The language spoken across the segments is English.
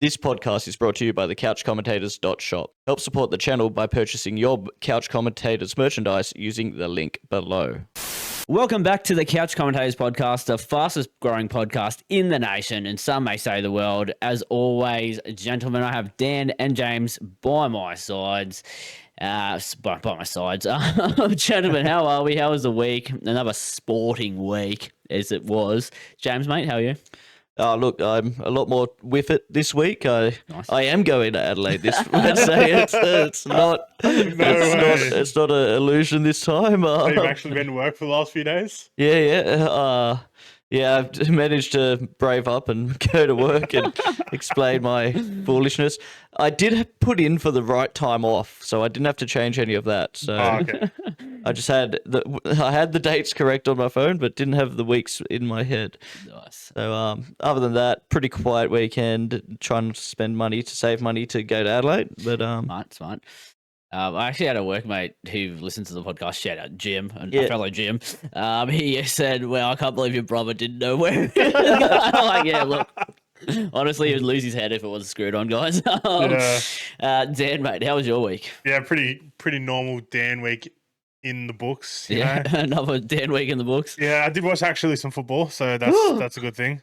This podcast is brought to you by the couchcommentators.shop. Help support the channel by purchasing your Couch Commentators merchandise using the link below. Welcome back to the Couch Commentators podcast, the fastest growing podcast in the nation, and some may say the world. As always, gentlemen, I have Dan and James by my sides. By my sides. Gentlemen, how are we? How was the week? Another sporting week, as it was. James, mate, how are you? Look, I'm a lot more with it this week. I am going to Adelaide this Wednesday. It's not an illusion this time. You've actually been to work for the last few days? Yeah. I've managed to brave up and go to work and explain my foolishness. I did put in for the right time off, so I didn't have to change any of that. So okay. I just had the dates correct on my phone, but didn't have the weeks in my head. Nice. So other than that, pretty quiet weekend. Trying to spend money to save money to go to Adelaide, but Smart. I actually had a workmate who listened to the podcast, shout out Jim, a fellow Jim. He said, well, I can't believe your brother didn't know where he was going. I'm like, yeah, look, honestly, he would lose his head if it wasn't screwed on, guys. Dan, mate, how was your week? Yeah, pretty normal Dan week in the books. You know? Another Dan week in the books. Yeah, I did watch actually some football, so that's a good thing.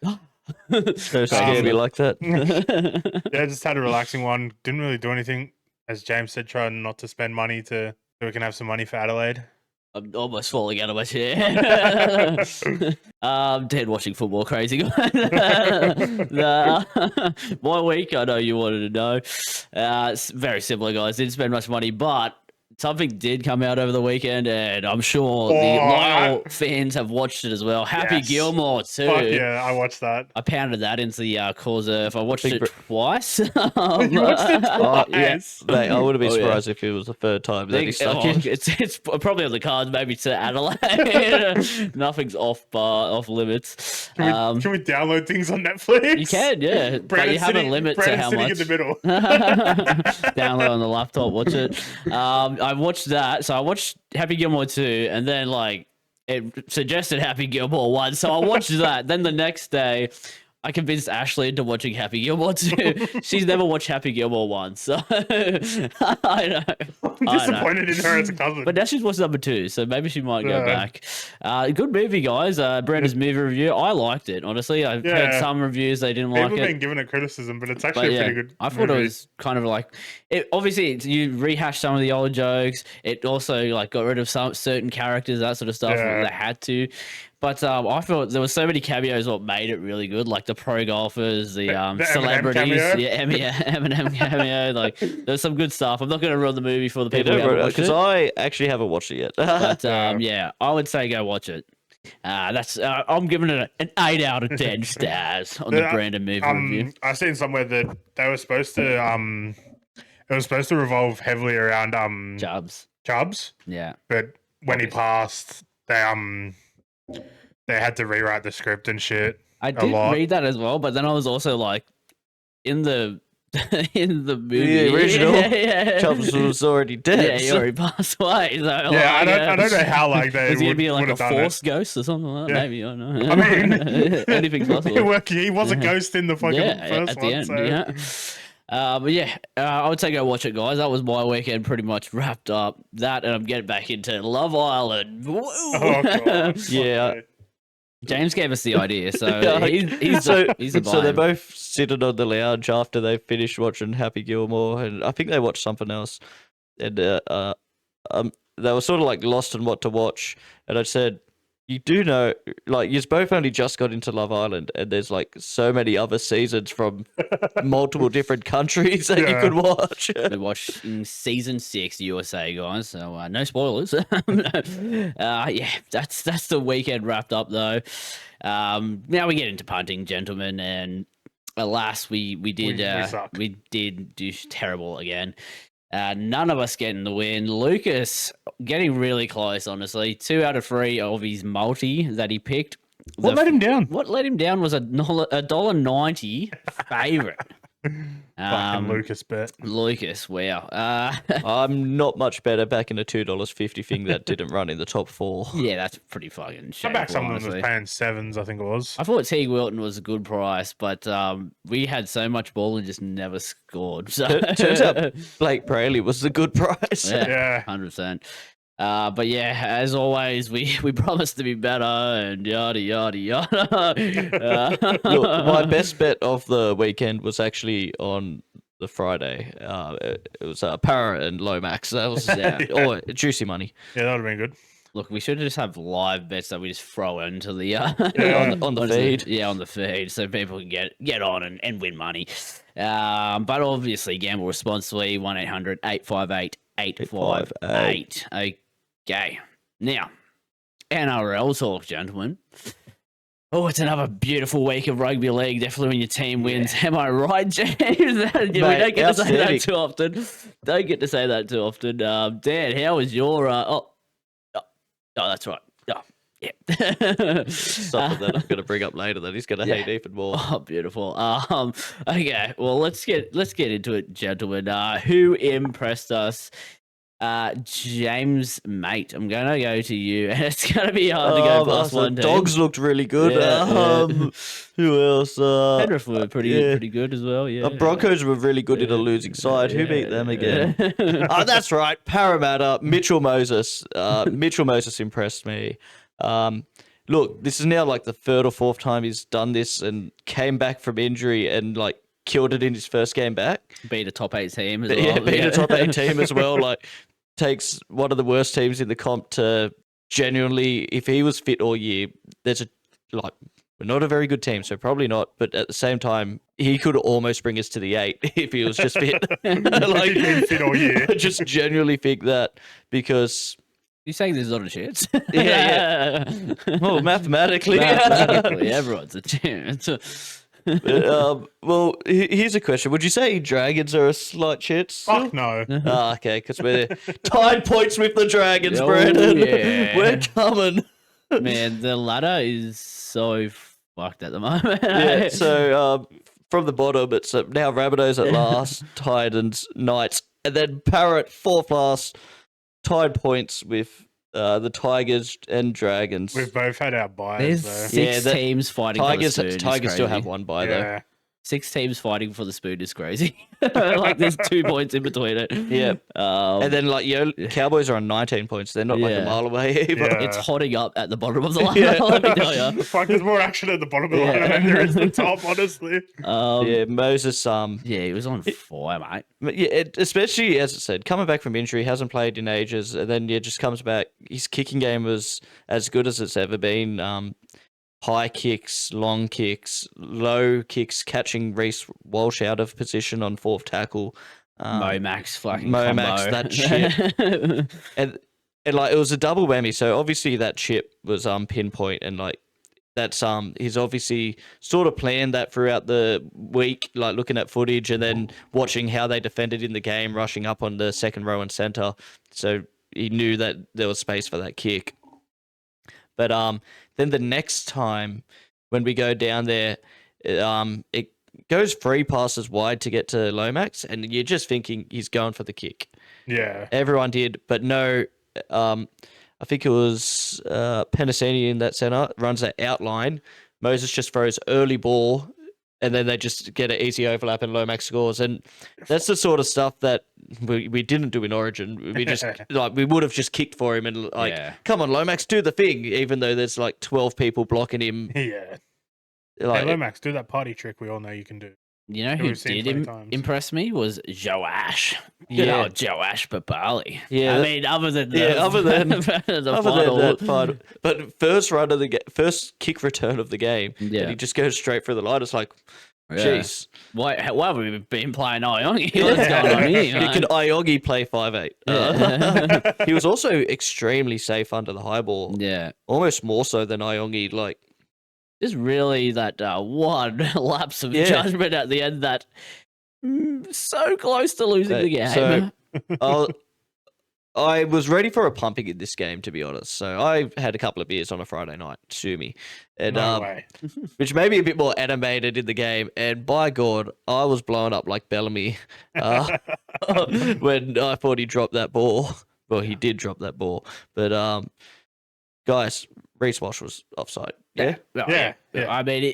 so scared me like that. Yeah, just had a relaxing one. Didn't really do anything. As James said, trying not to spend money so we can have some money for Adelaide. I'm almost falling out of my chair. Dead watching football, crazy guy. My week, I know you wanted to know. It's very similar, guys. Didn't spend much money, but something did come out over the weekend, and I'm sure the loyal fans have watched it as well. Happy Gilmore too. Fuck yeah, I watched that. I pounded that into the cause of. I watched it twice. You watched it twice? Yes. Mate, I would have been surprised if it was the third time that he stuck in. It's probably on the cards, maybe to Adelaide. Nothing's off limits. Can we download things on Netflix? You can, yeah. But you have a limit to how much. In the middle. Download on the laptop, watch it. I watched that, so I watched Happy Gilmore 2, and then it suggested Happy Gilmore 1, so I watched that. Then the next day, I convinced Ashley into watching Happy Gilmore 2. She's never watched Happy Gilmore 1, so I know. I'm disappointed in her as a cousin. But now she's watched number 2, so maybe she might go back. Good movie, guys. Brandon's movie review. I liked it, honestly. I've heard some reviews they didn't like it. People have been giving it criticism, but it's actually a pretty good I thought it was kind of like... Obviously, you rehashed some of the old jokes. It also got rid of some certain characters, that sort of stuff. They had to. But I thought there were so many cameos what made it really good, like the pro golfers, the celebrities, Eminem cameo. There's some good stuff. I'm not going to ruin the movie for the people who haven't watched it. Because I actually haven't watched it yet. But I would say go watch it. I'm giving it an 8 out of 10 stars on the Brandon movie review. I seen somewhere that they were supposed to it was supposed to revolve heavily around Chubbs. Yeah. But when he passed, they had to rewrite the script and shit. I did read that as well, but then I was also like, in the movie, the original, Chubbs was already dead. Yeah, he already passed away. So I don't know how they is he would be like a force ghost or something like that? Yeah. Maybe I don't know. I mean, anything's possible. He was a ghost in the fucking first at the end. So. I would say go watch it, guys. That was my weekend pretty much wrapped up. That, and I'm getting back into Love Island. Woo! Oh, God. Yeah. James gave us the idea, so he's a So they're both sitting on the lounge after they finished watching Happy Gilmore, and I think they watched something else, and they were sort of lost in what to watch, and I said, you do know, you both only just got into Love Island, and there's so many other seasons from multiple different countries that you could watch. We watched season 6 USA, guys. So no spoilers. That's the weekend wrapped up though. Now we get into punting, gentlemen, and alas, we did do terrible again. None of us getting the win. Lucas getting really close, honestly. 2 out of 3 of his multi that he picked. What let him down? What let him down was a $1.90 favourite. Fucking Lucas bet. Lucas, wow. I'm not much better back in a $2.50 thing that didn't run in the top 4. Yeah, that's pretty fucking I shameful, backed someone that was honestly. paying 7s, I think it was. I thought Teague Wilton was a good price, but we had so much ball and just never scored. So Turns out Blake Brayley was a good price. Yeah. 100%. But yeah, as always, we promised to be better and yada yada yada. Look, my best bet of the weekend was actually on the Friday. It was Para and Lomax. That was juicy money. Yeah, that would have been good. Look, we should just have live bets that we just throw into the on the feed. On the feed, so people can get on and win money. But obviously, gamble responsibly. 1-800-858-858. Okay, now NRL talk, gentlemen. Oh, it's another beautiful week of rugby league. Definitely when your team wins. Am I right, James? We don't get to say that too often. Don't get to say that too often. Dan, how was your... Oh, that's right. Oh, yeah. Something that I'm going to bring up later that he's going to hate even more. Oh, beautiful. Okay, well, let's get into it, gentlemen. Who impressed us? James, mate, I'm gonna go to you, and it's gonna be hard to go past one team. Dogs looked really good. Who else? Penrith were pretty good as well. Yeah, Broncos were really good in a losing side. Who beat them again? Oh, that's right, Parramatta. Mitchell Moses. Mitchell Moses impressed me. Look, this is now like the 3rd or 4th time he's done this, and came back from injury and like killed it in his first game back. Beat a top 8 team as well. Yeah, beat a top 8 team as well. Like, takes one of the worst teams in the comp to genuinely, if he was fit all year, we're not a very good team, so probably not. But at the same time, he could almost bring us to the 8 if he was just fit. Like, fit all year. I just genuinely think that because... You're saying there's not a chance? Yeah. Well, mathematically. Everyone's a chance. Well, here's a question. Would you say Dragons are a slight chance? Fuck no. Okay, because we're tied points with the Dragons, Brandon. Yeah. We're coming. Man, the ladder is so fucked at the moment. Yeah, so from the bottom, it's now Rabbitohs at last, Titans, Knights, and then Parrot 4th last, tied points with the Tigers and Dragons. We've both had our buys, There's though. 6 teams fighting for the spoon. Tigers still have one bye, though. 6 teams fighting for the spoon is crazy. Like, there's 2 points in between it. Yeah. And then, Cowboys are on 19 points. They're not, a mile away either. Yeah. It's hotting up at the bottom of the ladder, let me tell you. Fuck, there's more action at the bottom of the ladder than there is the top, honestly. Moses... he was on fire, mate. Yeah, especially, as I said, coming back from injury, hasn't played in ages, and then, just comes back. His kicking game was as good as it's ever been. High kicks, long kicks, low kicks, catching Reece Walsh out of position on 4th tackle. Momax fucking Momax, combo. that chip. and it was a double whammy. So obviously that chip was pinpoint, and that's he's obviously sort of planned that throughout the week, looking at footage and then watching how they defended in the game, rushing up on the second row and center. So he knew that there was space for that kick. But then the next time when we go down there, it goes 3 passes wide to get to Lomax, and you're just thinking he's going for the kick. Yeah. Everyone did, but no, I think it was Penasini in that center, runs that outline. Moses just throws early ball, and then they just get an easy overlap and Lomax scores. And that's the sort of stuff that we didn't do in Origin. We just we would have just kicked for him and come on, Lomax, do the thing, even though there's 12 people blocking him. Yeah. Hey, Lomax, do that party trick we all know you can do. You know who did impress me was Joash. Joash Papali. Yeah, I mean, other than that final. But first kick return of the game, and he just goes straight for the line. It's like, jeez, why have we been playing Iongi? What's going on here? Could Iongi play 5'8"? He was also extremely safe under the high ball. Yeah, almost more so than Iongi. Just really that one lapse of judgment at the end that so close to losing the game. So I was ready for a pumping in this game, to be honest. So I had a couple of beers on a Friday night, sue me, and No way. which made me a bit more animated in the game. And by God, I was blown up like Bellamy when I thought he dropped that ball. Well, he did drop that ball, but guys, Reece Walsh was offside. Yeah. I mean,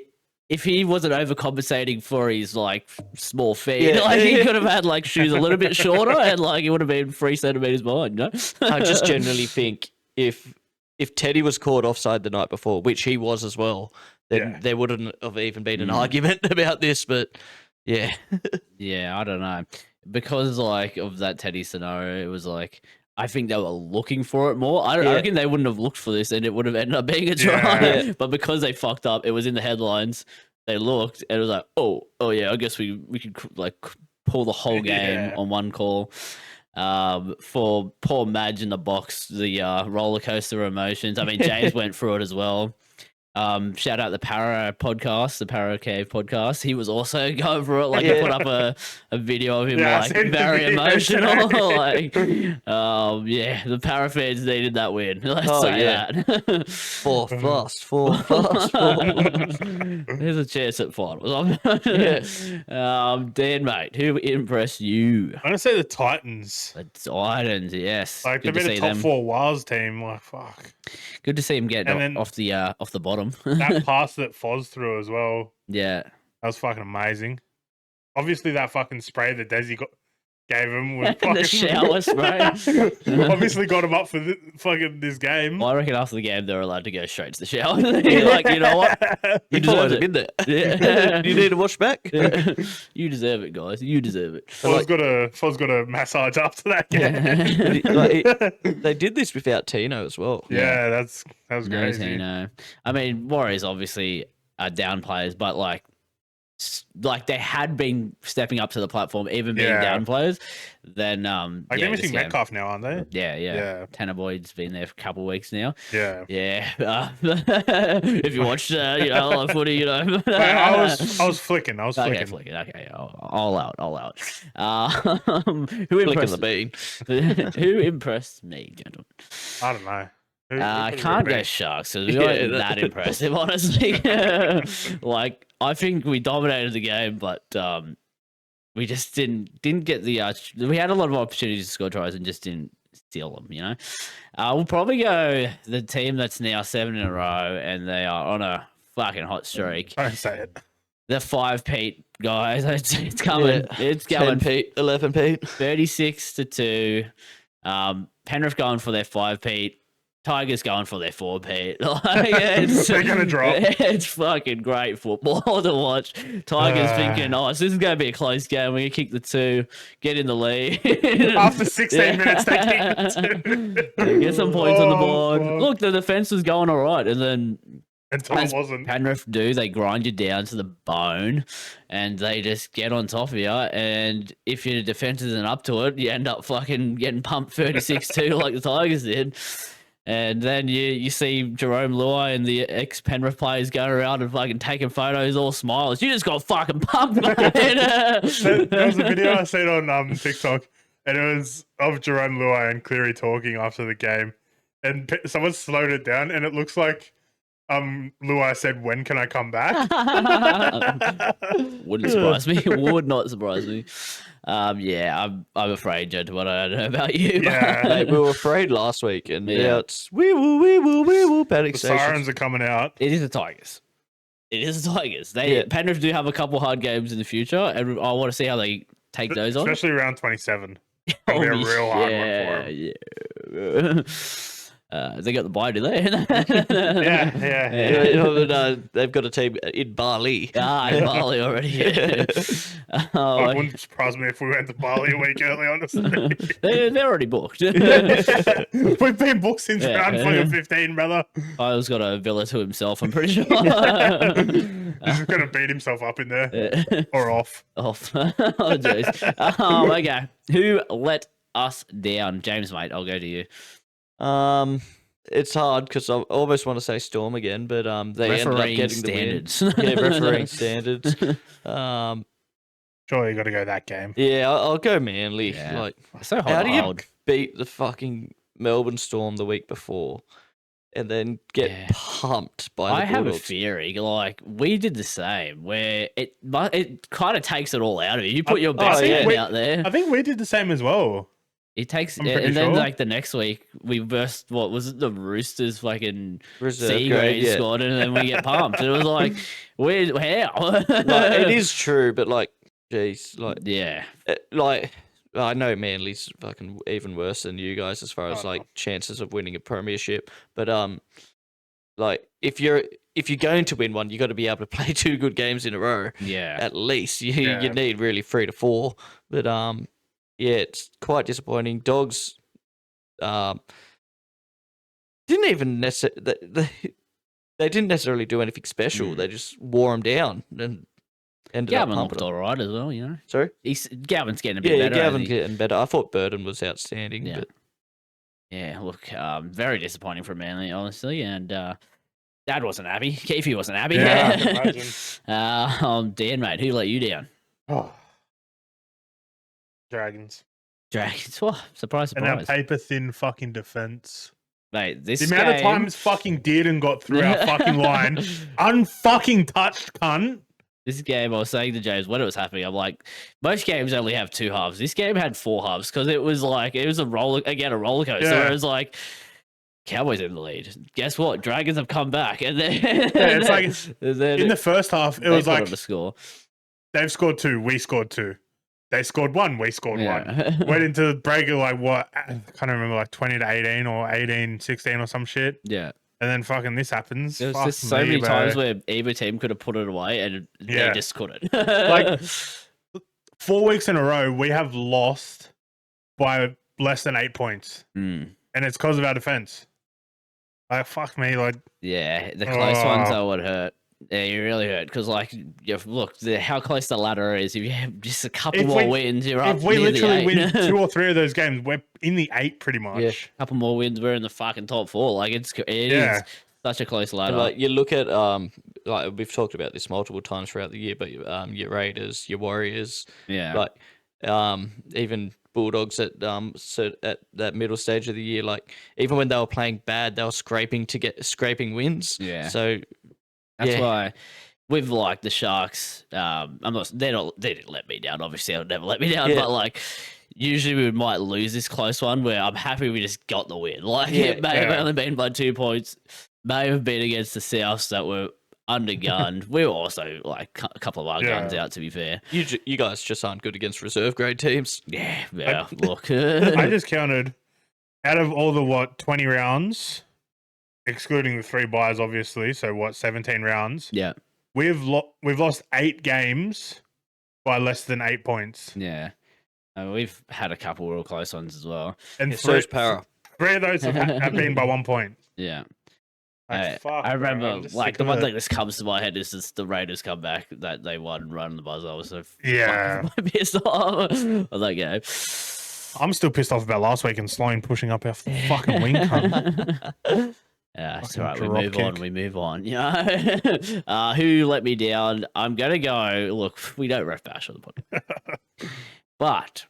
if he wasn't overcompensating for his like small feet, like he could have had like shoes a little bit shorter, and like he would have been 3 centimeters behind. You know? I just generally think if Teddy was caught offside the night before, which he was as well, then there wouldn't have even been an argument about this. But yeah, I don't know, because like of that Teddy scenario, it was like, I think they were looking for it more. I reckon they wouldn't have looked for this, and it would have ended up being a try. Yeah. But because they fucked up, it was in the headlines. They looked, and it was like, oh yeah, I guess we could like pull the whole game on one call. For poor Madge in the box, the roller coaster emotions. I mean, James went through it as well. Shout out the Para podcast, the Para Cave podcast. He was also going through it. Like, he put up a video of him like very emotional. Like, the Para fans needed that win. Let's say that. 4 plus. There's a chance at finals. Dan, mate, who impressed you? I'm gonna say the Titans. The Titans, yes. Like, they've been a top 4 Wars team. Like, fuck. Good to see him getting off the bottom. That pass that Foz threw as well. Yeah. That was fucking amazing. Obviously, that fucking spray that Desi gave him was fucking... the shower spray. Obviously got him up for this game. Well, I reckon after the game, they were allowed to go straight to the shower. You're like, you know what? You deserve it. In there. Yeah. You need to wash back. You deserve it, guys. You deserve it. Foz got a massage after that game. They did this without Tino as well. Yeah, that was crazy. Tino. I mean, Warriors obviously are down players, but like they had been stepping up to the platform, even being down players. Then they're missing Metcalf now, aren't they? Yeah. Tanner Boyd's been there for a couple of weeks now. Yeah. If you watched like footy, you know. I was flicking. Okay, all out. Who impressed the bean? Who impressed me, gentlemen? I don't know. Can't go Sharks because we weren't that impressive, honestly. Like, I think we dominated the game, but we just didn't get the. We had a lot of opportunities to score tries and just didn't steal them. You know, we'll probably go the team that's now 7 in a row, and they are on a fucking hot streak. Don't say it. The 5-Pete guys, it's coming. Yeah. It's going. 10-Pete, 11-Pete, 36-2. Penrith going for their 5-Pete. Tigers going for their 4-Pete. They're going to drop. It's fucking great football to watch. Tigers thinking, this is going to be a close game. We're going to kick the 2, get in the lead. After 16 minutes, they kick the 2. Get some points on the board. God. Look, the defense was going all right. And then until it wasn't. Penrith they grind you down to the bone and they just get on top of you. And if your defense isn't up to it, you end up fucking getting pumped 36-2 like the Tigers did. And then you see Jerome Luai and the ex-Penrith players going around and fucking taking photos, all smiles. You just got fucking pumped, man. There was a video I seen on TikTok, and it was of Jerome Luai and Cleary talking after the game. And someone slowed it down, and it looks like Luai said, "When can I come back?" Wouldn't surprise me. Would not surprise me. I'm afraid, gentlemen. I don't know about you. Yeah, we were afraid last week, and now it's we will panic stations. Sirens are coming out. It is the Tigers. Penrith do have a couple hard games in the future, and I want to see how they take those on. Especially around 27. It'll be a real hard one for them. They got the bye, do they? Yeah. They've got a team in Bali. In Bali already. Yeah. It wouldn't surprise me if we went to Bali a week early, honestly. They're already booked. We've been booked since round 15, brother. Kyle's got a villa to himself, I'm pretty sure. He's just going to beat himself up in there. Or off. Oh, jeez. Okay. Who let us down? James, mate, I'll go to you. It's hard because I almost want to say Storm again, but they ended up getting standards. The win. Yeah, refereeing standards. Do you want Surely you got to go that game. Yeah, I'll go Manly. Yeah. Like, So hot how and do you cold. beat the fucking Melbourne Storm the week before and then get Yeah. pumped by the I have a Bulldogs? theory, like we did the same, where it kind of takes it all out of you. You put your best yeah. hand out there. I think we did the same as well. It takes, I'm pretty and then sure. like the next week we versed what was it, the Roosters fucking Reserve C grade, grade yeah. squad, and then we get pumped. And it was like, how? Like, it is true, but like, geez, like, Yeah, like I know Manly's fucking even worse than you guys as far as Oh, like no. chances of winning a premiership. But like if you're going to win one, you got to be able to play 2 good games in a row yeah. at least. You Yeah. need really 3 to 4. But yeah, it's quite disappointing. Dogs didn't even necessarily they didn't necessarily do anything special. They just wore them down and ended Gavin up looked pumping them. all right as well, you know. Sorry. Gavin's getting a bit Yeah, better. Gavin's getting better. I thought Burden was outstanding. Yeah. But Yeah, look, very disappointing for Manly, honestly, and Dad wasn't happy. Keefe wasn't happy. Yeah, I can imagine. Dan, mate, who let you down? Oh. Dragons. Dragons. Oh, surprise, And our surprise. paper thin fucking defense. Mate, this The amount of game- times fucking Dearden got through our fucking line, unfucking touched, cunt. This game, I was saying to James when it was happening, I'm like, most games only have 2 halves. This game had 4 halves because it was a roller coaster. Yeah. Where it was like, Cowboys in the lead. Guess what? Dragons have come back, and then it's like In the first half, it was like the score. they've scored 2, we scored 2. They scored 1, we scored 1. Yeah. Went into the break at like what? I can't remember, like 20 to 18 or 18-16 or some shit. Yeah. And then fucking this happens. There was Fuck just so me, many bro. times where either team could have put it away and they Yeah. just couldn't. Like 4 weeks in a row, we have lost by less than 8 points, Mm. and it's because of our defense. Like fuck me, like Yeah, the close Oh. ones are what hurt. Yeah, you really hurt because, like, look, how close the ladder is. If you have just a couple If more we- wins, you're up. if we near the literally 8. win 2 or 3 of those games, we're in the 8 pretty much. Yeah. couple more wins, we're in the fucking top 4. Like, it Yeah. is such a close ladder. And like you look at like we've talked about this multiple times throughout the year, but your Raiders, your Warriors, yeah, like even Bulldogs at at that middle stage of the year, like even when they were playing bad, they were scraping wins. Yeah. So that's yeah. why. With like the Sharks, they didn't let me down. Obviously, they'll never let me down. Yeah. But like, usually we might lose this close one where I'm happy we just got the win. Like Yeah, it may have yeah. only been by 2 points, may have been against the Souths that were undergunned. We were also like a couple of our Yeah. guns out. To be fair, you guys just aren't good against reserve grade teams. yeah. Look, I just counted out of all the 20 rounds, excluding the 3 buys, obviously. So 17 rounds. yeah, We've lost 8 games by less than 8 points, yeah. We've had a couple real close ones as well. and Yeah, so is Para. 3 of those have been by 1 point. Yeah. Like, fuck, I bro, remember, I'm just like, sick the of one it. thing that comes to my head is just the Raiders come back that they won and run the buzzer. I was so Yeah. fucking pissed off of that game. I'm still pissed off about last week and Sloan pushing up our fucking wing cunt. Yeah, it's Fucking all right. We drop move on. kick. We move on. You know, who let me down? I'm gonna go. Look, we don't ref bash on the podcast, but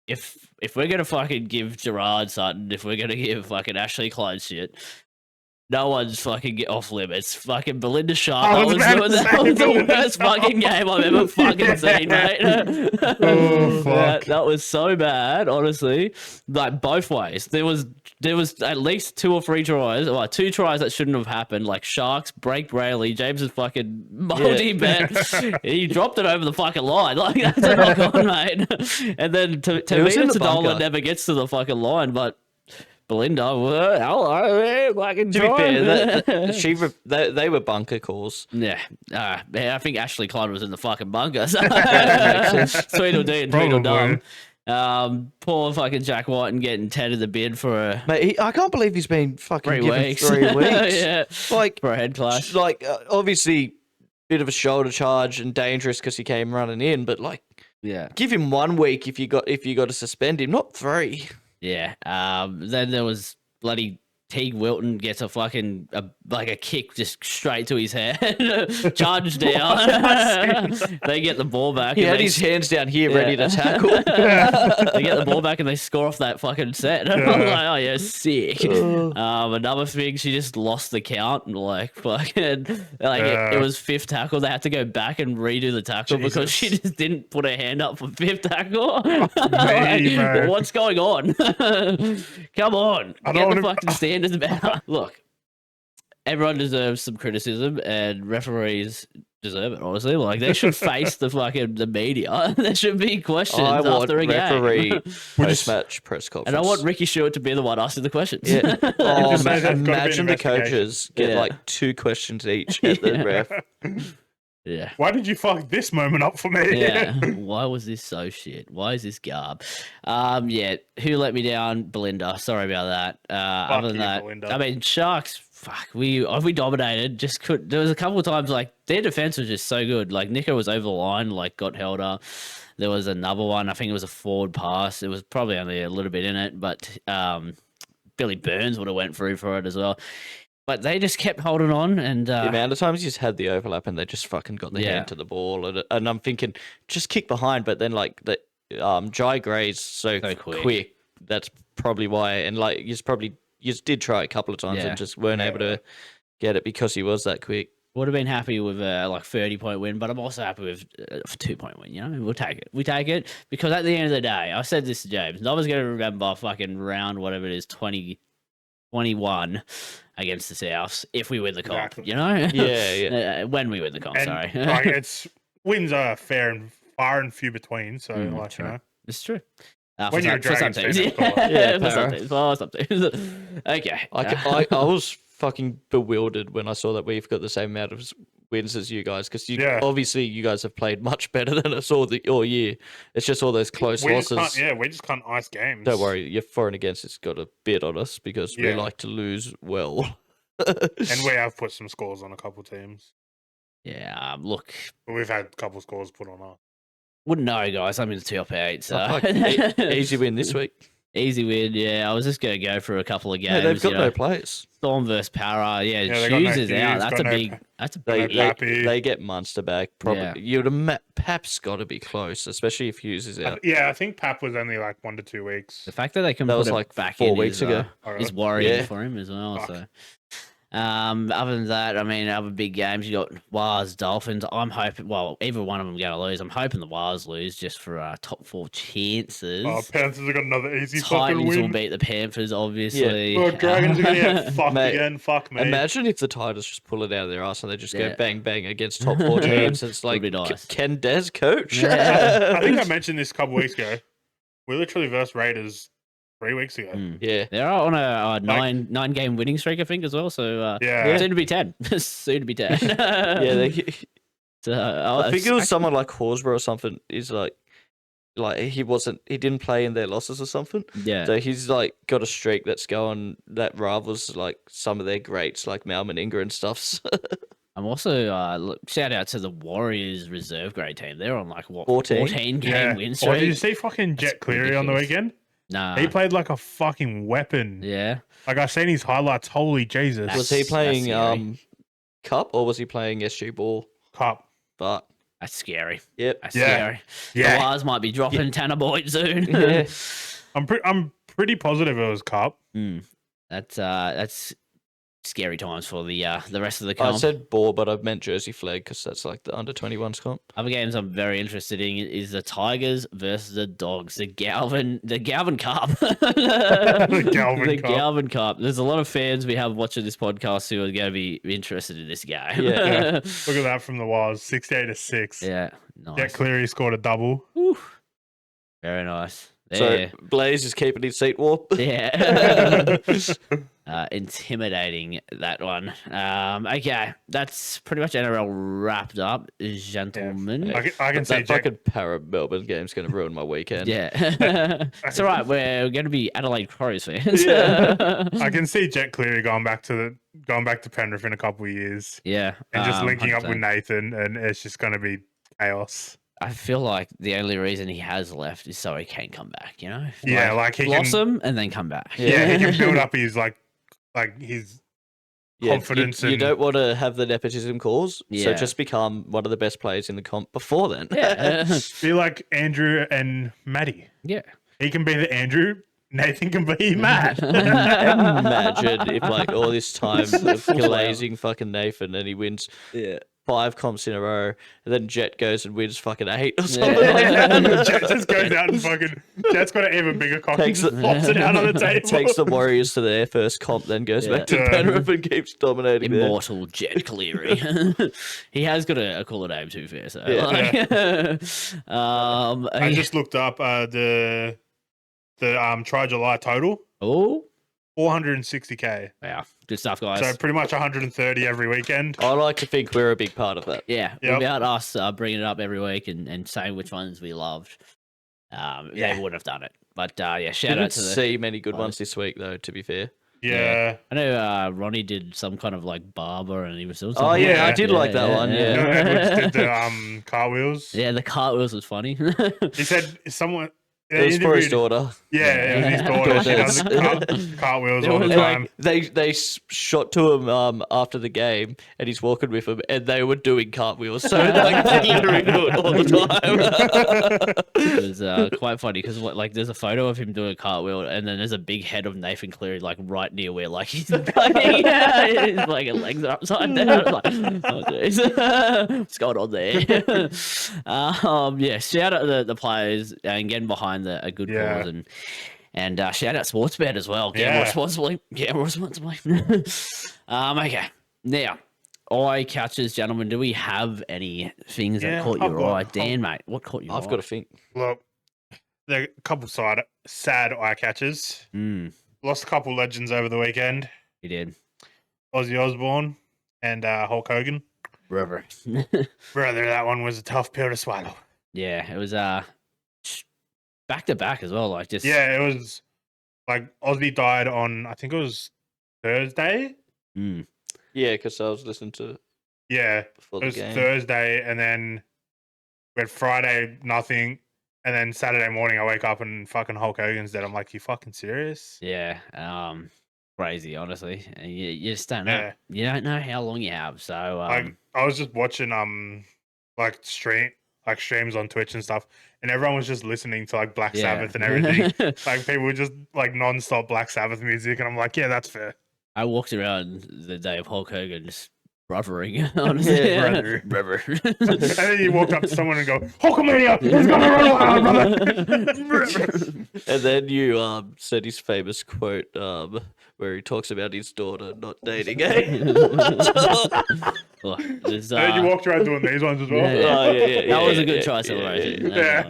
if we're gonna fucking give Gerard Sutton, if we're gonna give fucking Ashley Klein shit, no one's fucking off limits. Fucking Belinda Sharp. I That was was, about to that say was the Belinda worst Sharp. fucking game I've ever fucking seen, mate. Oh, fuck. That was so bad, honestly. Like both ways. There was at least 2 or 3 tries, or 2 tries that shouldn't have happened. Like Sharks break Brayley, James's fucking multi bet. He dropped it over the fucking line. Like that's a knock on, mate. And then to It was me, in the Tadola bunker. never gets to the fucking line, but Belinda, hello, fucking To be fair, try. they were bunker calls. Yeah, I think Ashley Klein was in the fucking bunker. So. makes sense. Tweedledee and Tweedledum. Probably. Poor fucking Jack Whiten getting 10 in the bid for a Mate, I can't believe he's been fucking 3 given weeks. 3 weeks. Yeah, Like, for a head clash. like obviously, bit of a shoulder charge and dangerous because he came running in. But like, Yeah, give him 1 week if you got to suspend him, not 3. yeah. Then there was bloody Teague Wilton gets a fucking like a kick just straight to his head, charge down. They get the ball back. He and had they his hands down here, ready to tackle. They get the ball back and they score off that fucking set. I'm Yeah. like, oh yeah, sick. Another thing, she just lost the count. Like fucking, it was fifth tackle. They had to go back and redo the tackle because she just didn't put her hand up for fifth tackle. man. What's going on? Come on, I get don't the wanna- fucking standards better. Look, everyone deserves some criticism, and referees deserve it. Honestly, like they should face the media. There should be questions I want after a referee game. post-match press conference. And I want Ricky Stewart to be the one asking the questions. Yeah. Oh, just say there's gotta be an imagine the investigation. coaches get Yeah. like 2 questions each at the ref. Yeah. Why did you fuck this moment up for me? Yeah. Why was this so shit? Why is this garb? Yeah. Who let me down? Belinda. Sorry about that. Other than you, that, Belinda. I mean, Sharks. Fuck. We dominated. Just could. There was a couple of times like their defense was just so good. Like Nico was over the line, like got held up. There was another one. I think it was a forward pass. It was probably only a little bit in it, but Billy Burns would have went through for it as well. But they just kept holding on, and The amount of times you just had the overlap and they just fucking got the Yeah. hand to the ball, and I'm thinking just kick behind, but then like the Jai Gray's so quick. quick. That's probably why, and like you just did try a couple of times Yeah. and just weren't able to get it because he was that quick. would have been happy with a 30-point win, but I'm also happy with a 2-point win. You know, we'll take it. We take it because at the end of the day, I said this to James. No one's going to remember fucking round whatever it is, 21 against the Souths if we win the comp. Exactly. You know, Yeah. when we win the comp. And Sorry, like, it's wins are fair and far and few between. So like true. you know, It's true. When you're a for some Dragons teams, fan, of course. Yeah, for some teams. Okay, I was fucking bewildered when I saw that we've got the same amount of wins as you guys because obviously you guys have played much better than us all year. It's just all those close we losses. we just can't ice games. Don't worry, your for and against has got a bit on us because we Yeah. like to lose well. And we have put some scores on a couple teams. yeah. Look, But we've had a couple scores put on us. wouldn't know, guys. I'm in the top 8, so Oh, fuck. Easy win this week. Easy win, yeah. I was just going to go for a couple of games. Yeah, they've got you no know. players. Storm versus Para. Yeah, Yeah, they got no Hughes is out. Hughes, That's a got no big. That's a They big. Pappy. they get Munster back. Probably Yeah. you'd Pap's got to be close, especially if Hughes is out. Yeah, I think Pap was only like 1 to 2 weeks. The fact that they can That put was it like back 4 in weeks ago. is worrying Yeah. for him as well. Fuck. So, other than that, I mean, other big games. You got Wars, Dolphins. I'm hoping. Well, either one of them going to lose. I'm hoping the Wars lose just for top 4 chances. Oh, Panthers have got another easy fucking Titans will win. beat the Panthers, obviously. Oh, Dragons are going to get fucked Mate, again. Fuck me. Imagine if the Titans just pull it out of their ass and they just Yeah. go bang bang against top 4 teams. It's like, be nice. can Des coach? Yeah. I think I mentioned this a couple weeks ago. We literally versed Raiders 3 weeks ago. Mm. Yeah. They're on a nine game winning streak, I think, as well. So Yeah. soon to be 10. Soon to be 10. Yeah, So, I think it was someone like Horsburgh or something. Is like he didn't play in their losses or something. Yeah. So he's like got a streak that's going that rivals like some of their greats like Malman Ingram and stuff. I'm also shout out to the Warriors reserve grade team. They're on like what 14? 14 game Yeah. win Oh, did you streak. see fucking That's Jet Cleary on the ridiculous. weekend? Nah. He played like a fucking weapon. Yeah. Like I seen his highlights. Holy Jesus! That's- Was he playing scary. Cup or was he playing SG Ball? Cup. But That's scary. yep. That's Yeah. scary. The Yeah, Wars might be dropping Tanner Boyd soon. Yeah. I'm pretty positive it was Cup. That's scary times for the rest of the I comp. said ball, but I meant Jersey Flag because that's like the under 21s comp. Other games I'm very interested in is the Tigers versus the Dogs, the Galvin Cup. The Galvin Cup. Galvin Cup. There's a lot of fans we have watching this podcast who are going to be interested in this game. Yeah. Look at that from the Waz, 68-6. Yeah, nice. Jet Cleary scored a double. Whew. Very nice. So There. Blaze is keeping his seat warm. Yeah. Intimidating, that one. Okay, that's pretty much NRL wrapped up, gentlemen. I can see That Jet. fucking Para Melbourne game's going to ruin my weekend. Yeah. It's all right. We're going to be Adelaide Crows fans. Yeah. I can see Jet Cleary going back to Penrith in a couple of years Yeah. and just linking up 100%. with Nathan, and it's just going to be chaos. I feel like the only reason he has left is so he can come back, you know? Yeah, like he can. blossom and then come back. Yeah, he can build up his like like his Yeah, confidence. you and don't want to have the nepotism cause, so Yeah. just become one of the best players in the comp before then. Yeah. be like Andrew and Matty. Yeah. He can be the Andrew. Nathan can be Matt. Imagine if like all this time of Full glazing fucking Nathan and he wins Yeah. 5 comps in a row, and then Jet goes and wins fucking 8 or something Yeah. like that. Jet just goes out and fucking. Jet's got an even bigger cock. He Takes just the- flops it out on the table. Takes the Warriors to their first comp, then goes back to Yeah. Penrith and keeps dominating there. Immortal Jet Cleary. He has got a cooler name, to be fair. So, Yeah. I just looked up the Try July total. Oh, 460k. wow. Good stuff, guys. So pretty much 130 every weekend. I like to think we're a big part of that. Yeah, Yep. without us bringing it up every week and saying which ones we loved, they wouldn't have done it. But yeah, shout out Didn't to the. see many good guys. ones this week though, to be fair. Yeah. I know Ronnie did some kind of like barber, and he was doing. Oh, yeah, I did like that one, You know, Edwards did the cartwheels. Yeah, the cartwheels was funny. He said someone. It was for his interviewed- daughter. Yeah, it was his daughter. She does cartwheels It all the was time. They shot to him after the game, and he's walking with him, and they were doing cartwheels. So like, they literally do it all the time. It was quite funny because like there's a photo of him doing a cartwheel, and then there's a big head of Nathan Cleary like right near where like he's his like legs are upside down. Like, oh, geez. What's going on there? Yeah, shout out the players and getting behind a good Yeah. cause and shout out Sportsbet as well. Gamble Yeah. responsibly. Gamble responsibly. Okay, now. Eye catches, gentlemen. Do we have any things that Yeah, caught I've your got- eye? Dan, mate, what caught your eye? I've got to think. Look, there are a couple sad eye catches. Lost a couple legends over the weekend. He did. Ozzy Osbourne and Hulk Hogan. Brother. Brother, that one was a tough pill to swallow. Yeah, it was back to back as well. Like just Yeah, it was like Ozzy died on, I think it was Thursday. Mm. Yeah, because I was listening to Yeah, before it the was game. Thursday, and then we had Friday, nothing. And then Saturday morning, I wake up and fucking Hulk Hogan's dead. I'm like, you fucking serious? Yeah, crazy. Honestly, and you just don't know. Yeah. You don't know how long you have. So Like, I was just watching like streams on Twitch and stuff, and everyone was just listening to like Black Sabbath and everything. Like people were just like non-stop Black Sabbath music, and I'm like, yeah, that's fair. I walked around the day of Hulk Hogan just brothering. Honestly, Yeah, brother. And then you walk up to someone and go, Hulkamania, he's gonna run around, brother. And then you said his famous quote where he talks about his daughter not dating. Oh, there's, And then you walked around doing these ones as well. Yeah. Oh, yeah, that was a good yeah, try yeah, celebration. yeah.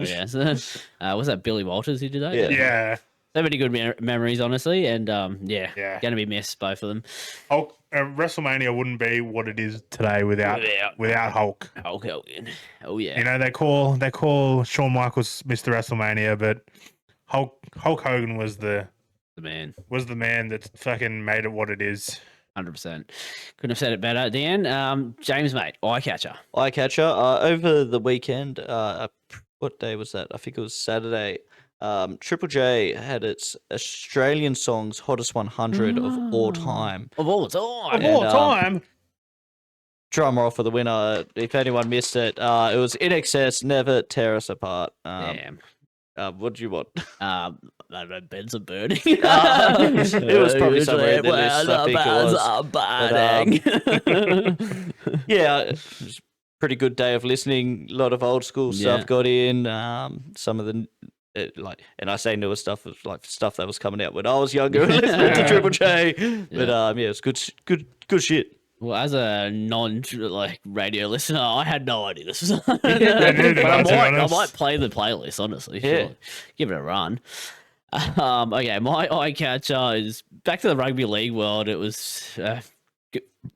Yeah. Was that Billy Walters who did that? Yeah. Yeah, So many good memories, honestly, and yeah. going to be missed, both of them. Hulk, WrestleMania wouldn't be what it is today without Hulk. Hulk Hogan. Oh yeah. You know, they call Shawn Michaels Mr. WrestleMania, but Hulk Hogan was the man. man that fucking made it what it is. 100%. Couldn't have said it better. Dan, James, mate, eye catcher. Eye catcher. Over the weekend, what day was that? I think it was Saturday. Triple J had its Australian songs hottest 100 of all time. Of all time. Of all And, time. Drum roll for the winner. If anyone missed it, it was In Excess, Never Tear Us Apart. Damn. What do you want? Beds are burning. It was probably somewhere in the list, I think it was. Yeah, it was a pretty good day of listening. A lot of old school stuff Yeah. got in. Some of the and I say newer stuff was like stuff that was coming out when I was younger and listening to Triple J. But yeah, it was good shit. Well, as a radio listener, I had no idea this was on. neither did But I, to be I honest. might play the playlist, honestly. Yeah. Sure. Give it a run. Okay, my eye catcher is back to the rugby league world. It was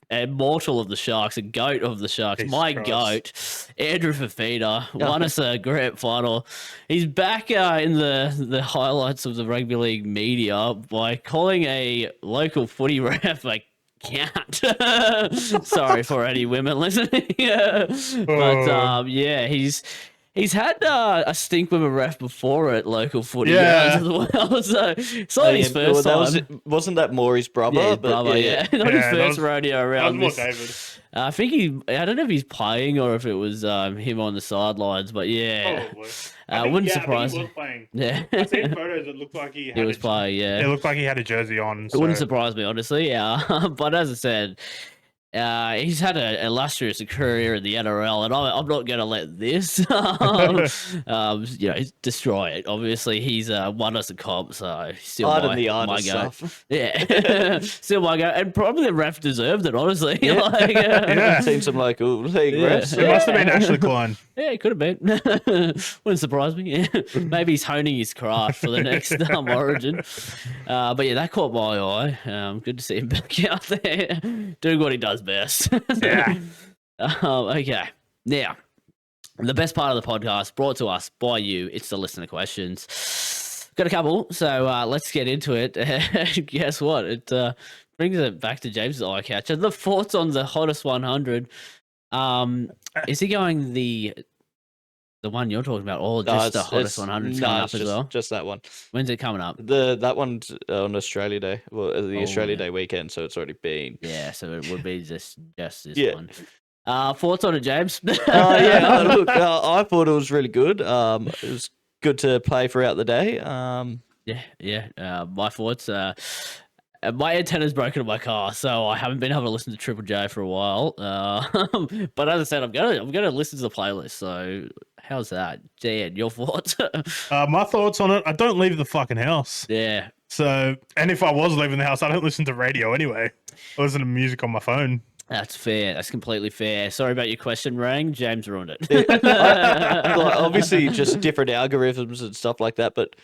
a mortal of the Sharks, a goat of the Sharks. Jesus My Christ. goat, Andrew Fafita, won us a grand final. He's back in the highlights of the rugby league media by calling a local footy ref a can't. Sorry for any women listening. But yeah, he He's had a stink with a ref before at local footy Yeah. grounds as well, so it's not his Oh, first time. Wasn't that Maury's brother? Yeah, his But brother, yeah. Not his Yeah, that first was- rodeo That was around more this. David. I think I don't know if he's playing or if it was him on the sidelines, but yeah. Probably. Wouldn't surprise I me. think he was playing. Yeah. I've seen photos that looked like he had He was playing, yeah. It looked like he had a jersey on. It wouldn't so- surprise me, honestly. Yeah, but as I said, he's had an illustrious career in the NRL, and I'm not going to let this, destroy it. Obviously, he's won us a comp, so still Pardon my, the my artist go. stuff. Yeah, still my go, and probably the ref deserved it. Honestly, Yeah. like, Yeah. Seen some local league Yeah. refs. It must have been Ashley Klein. yeah, it could have been. Wouldn't surprise me. Maybe he's honing his craft for the next Origin. But yeah, that caught my eye. Good to see him back out there doing what he does best. Yeah. Okay. Now, the best part of the podcast brought to us by you. It's the listener questions. Got a couple, so let's get into it. Guess what? It brings it back to James's eye catcher. The thoughts on the hottest 100. Is he going the one you're talking about, or just the hottest 100 coming up as well? Just that one. When's it coming up? That one's on Australia Day. Well, the Oh, Australia yeah. Day weekend, so it's already been. Yeah, so it would be just this Yeah. one. Thoughts on it, James? Look, I thought it was really good. It was good to play throughout the day. Yeah. My thoughts. My antenna's broken in my car, so I haven't been able to listen to Triple J for a while. But as I said, I'm gonna listen to the playlist. So how's that, Dan? Your thoughts? My thoughts on it. I don't leave the fucking house. Yeah. So, and if I was leaving the house, I don't listen to radio anyway. I listen to music on my phone. That's fair. That's completely fair. Sorry about your question, Rang. James ruined it. Like, obviously, just different algorithms and stuff like that. But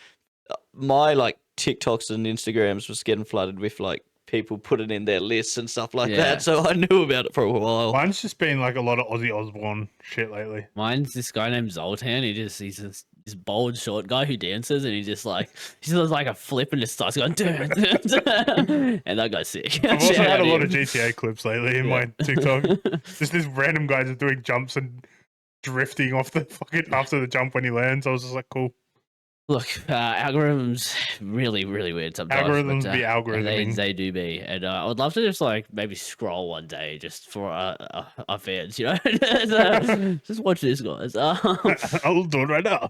my TikToks and Instagrams was getting flooded with people putting in their lists and stuff like Yeah. that. So I knew about it for a while. Mine's just been a lot of Ozzy Osbourne shit lately. Mine's this guy named Zoltan. He's this bold short guy who dances, and he just does a flip and just starts going, dun, dun, dun. And that guy's sick. I've also Shout had a out lot to of him. GTA clips lately in my TikTok. Just this random guy just doing jumps and drifting off the fucking after the jump when he lands. I was just like, cool. Look, algorithms really, really weird sometimes. Algorithms but, be algorithming. They do be, and I would love to just maybe scroll one day just for our fans, just watch this, guys. I'll do it right now.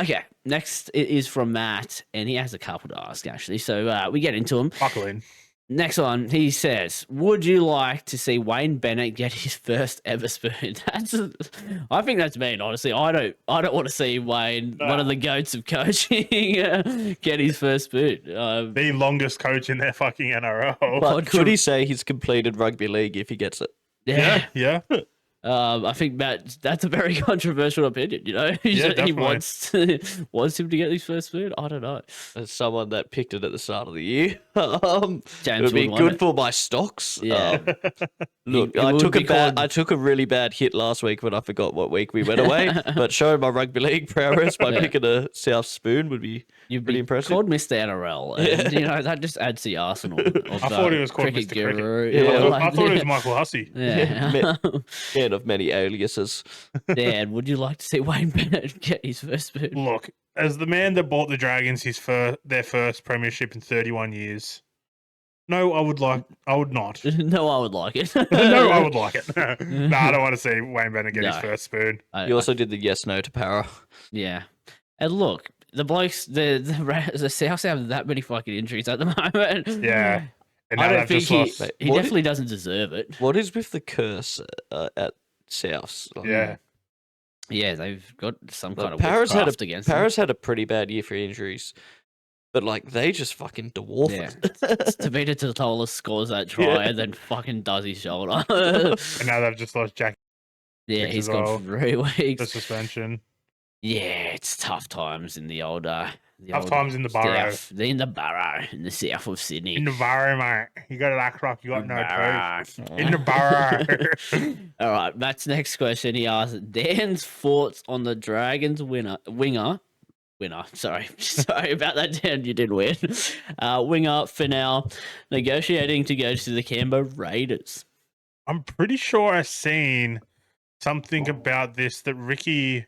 Okay, next is from Matt, and he has a couple to ask actually. So we get into them. Buckle in. Next one, he says, "Would you like to see Wayne Bennett get his first ever spoon?" I think that's mean. Honestly, I don't want to see Wayne, one of the goats of coaching, get his first spoon. The longest coach in their fucking NRL. But could he say he's completed rugby league if he gets it? Yeah. I think Matt, that's a very controversial opinion. He definitely. wants him to get his first spoon. I don't know. As someone that picked it at the start of the year, James it would be would want good it. for my stocks. Yeah. Look, It I would took be called- I took a really bad hit last week when I forgot what week we went away. But showing my rugby league prowess by Yeah. picking a South spoon would be You'd pretty be impressive. called Mr. NRL, and that just adds to the arsenal. Of I thought he was called Mr. Cricket. Guru. Yeah, I thought it was Michael Hussey. Yeah. Man of many aliases. Dan, would you like to see Wayne Bennett get his first spoon? Look, as the man that bought the Dragons their first premiership in 31 years, no, I would not. No, I would like it. No, I would like it. No, I don't want to see Wayne Bennett get his No. first spoon. You also did the yes no to Para. Yeah. And look, the blokes, the Souths have that many fucking injuries at the moment. Yeah. And I now don't they've think just he lost. he What definitely doesn't deserve it. What is with the curse at Souths? Yeah. Yeah, they've got some kind of Para's had witchcraft against them. Para's had a pretty bad year for injuries, but they just fucking dwarf Yeah. it. Tavita Totola scores that try Yeah. and then fucking does his shoulder. And now they've just lost Jack Yeah, Six he's as well. gone for 3 weeks. the suspension. Yeah, it's tough times in the old Tough times in the Burrow. south, in the Burrow, in the south of Sydney. In the Burrow, mate. You got to act like you got no toes. Burrow. In the Burrow. All right, Matt's next question. He asks Dan's thoughts on the Dragons winger. Sorry about that, Dan. You did win. Winger for now, negotiating to go to the Canberra Raiders. I'm pretty sure I've seen something about this that Ricky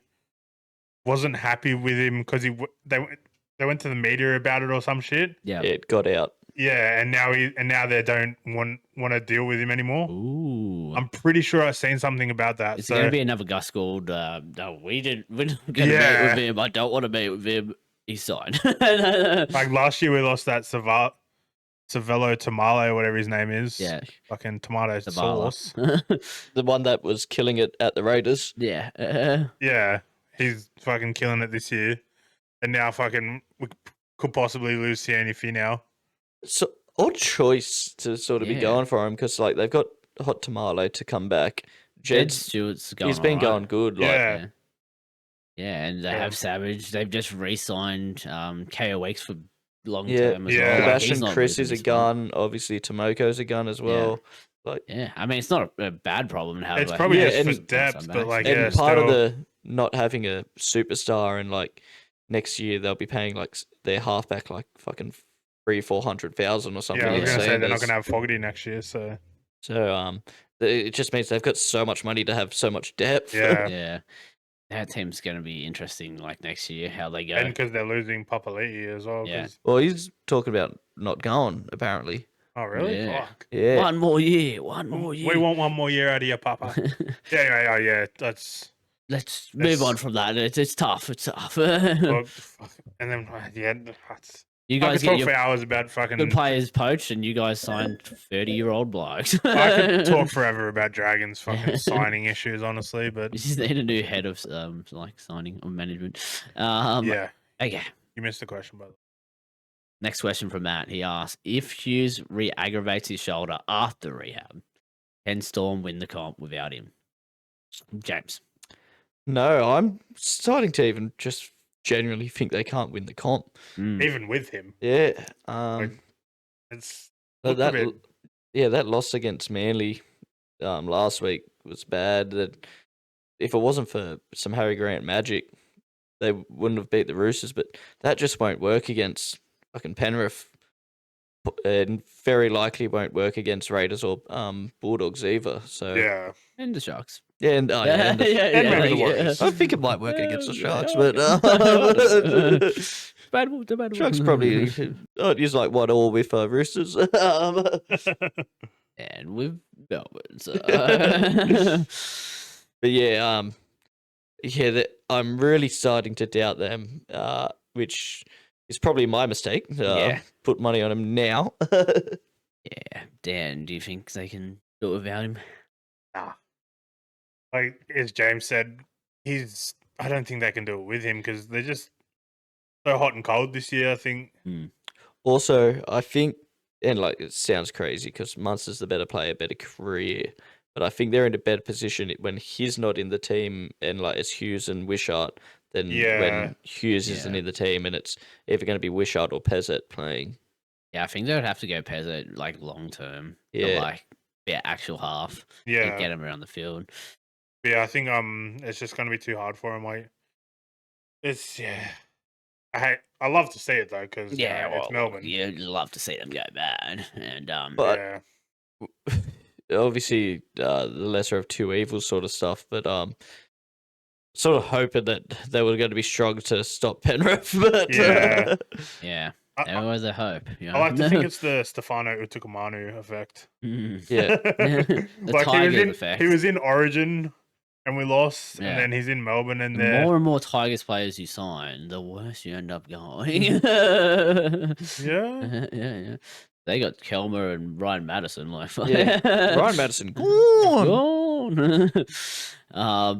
wasn't happy with him because they went to the media about it or some shit. Yeah. It got out. Yeah, and now they don't want to deal with him anymore. Ooh. I'm pretty sure I've seen something about that. It's So going to be another Gus called, no, we're not going to meet Yeah. with him. I don't want to meet with him. He's signed. like last year we lost that Savello Tamale, whatever his name is. Yeah. Fucking tomato Zavala. sauce. The one that was killing it at the Raiders. Yeah. Yeah, he's fucking killing it this year. And now fucking we could possibly lose Sione now. So odd choice to sort of be Yeah. going for him because like they've got Hot Tamale to come back. Jed Jed's Stewart's going he's been all going right. good. Like Yeah. Yeah, and they Yeah. have Savage. They've just re-signed KO Weeks for long Yeah. term as well. Like, he's Sebastian not Chris losing is a his spot. gun. Obviously Tomoko's a gun as well. Like Yeah, I mean it's not a bad problem to have. It's like, probably Yeah, just for and- depth, but like and yeah, part of still. the not having a superstar and like next year they'll be paying like their halfback like fucking 300,000-400,000 or something. Yeah, I was Yeah. gonna say they're not Sanders. gonna have Fogarty next year, so So it just means they've got so much money to have so much depth. yeah. Yeah, that team's going to be interesting. Like next year, how they go. And because they're losing Papali'i as well. Yeah. 'cause- Well, he's talking about not going apparently. Oh really? Yeah. Fuck. Yeah. One more year. One more year. We want one more year out of you, Papa. Yeah. That's Let's move on from that. It's tough. It's tough. well, fuck. And then yeah, that's, You I guys could get talk your for hours about fucking. good players poached, and you guys signed 30-year-old blokes. I could talk forever about Dragons fucking signing issues, honestly, but We just need a new head of like signing or management. yeah, Okay. you missed the question, by the way. Next question from Matt. He asks, if Hughes re-aggravates his shoulder after rehab, can Storm win the comp without him? James. No, I'm starting to even just genuinely think they can't win the comp. Mm. Even with him, Yeah. it's But looked a bit- that loss against Manly last week was bad. That if it wasn't for some Harry Grant magic, they wouldn't have beat the Roosters. But that just won't work against fucking Penrith, and very likely won't work against Raiders or Bulldogs either. So yeah. And the Sharks. yeah, and, and and maybe the Warriors. I think it might work against the Sharks, Yeah. but Debatable. Sharks probably use like 1-1 with Roosters. And with Melbourne. So. But yeah, I'm really starting to doubt them, which is probably my mistake. Yeah. Put money on them now. Yeah. Dan, do you think they can do it without him? Nah. Like as James said, I don't think they can do it with him because they're just so hot and cold this year. I think. Also, I think, and like it sounds crazy because Munster's the better player, better career, but I think they're in a better position when he's not in the team and like it's Hughes and Wishart than Yeah. when Hughes isn't in the team and it's either going to be Wishart or Pezzett playing. Yeah, I think they would have to go Pezzett like long term. Yeah. To, like their actual half. Yeah. And get him around the field. Yeah, I think it's just gonna be too hard for him. Like, it's I love to see it though because it's Melbourne. You'd love to see them go bad, and But- Yeah, Obviously, the lesser of two evils sort of stuff, but sort of hoping that they were going to be strong to stop Penrith. But Yeah. yeah, I, there was a hope. You know? I like to think it's the Stefano Utukamanu effect. Yeah. The Like Tigers effect. he was in Origin and we lost, Yeah. and then he's in Melbourne and The they're more and more Tigers players you sign, the worse you end up going. yeah. yeah. They got Kelmer and Ryan Madison. Like, Yeah. Ryan Madison, gone. Gone.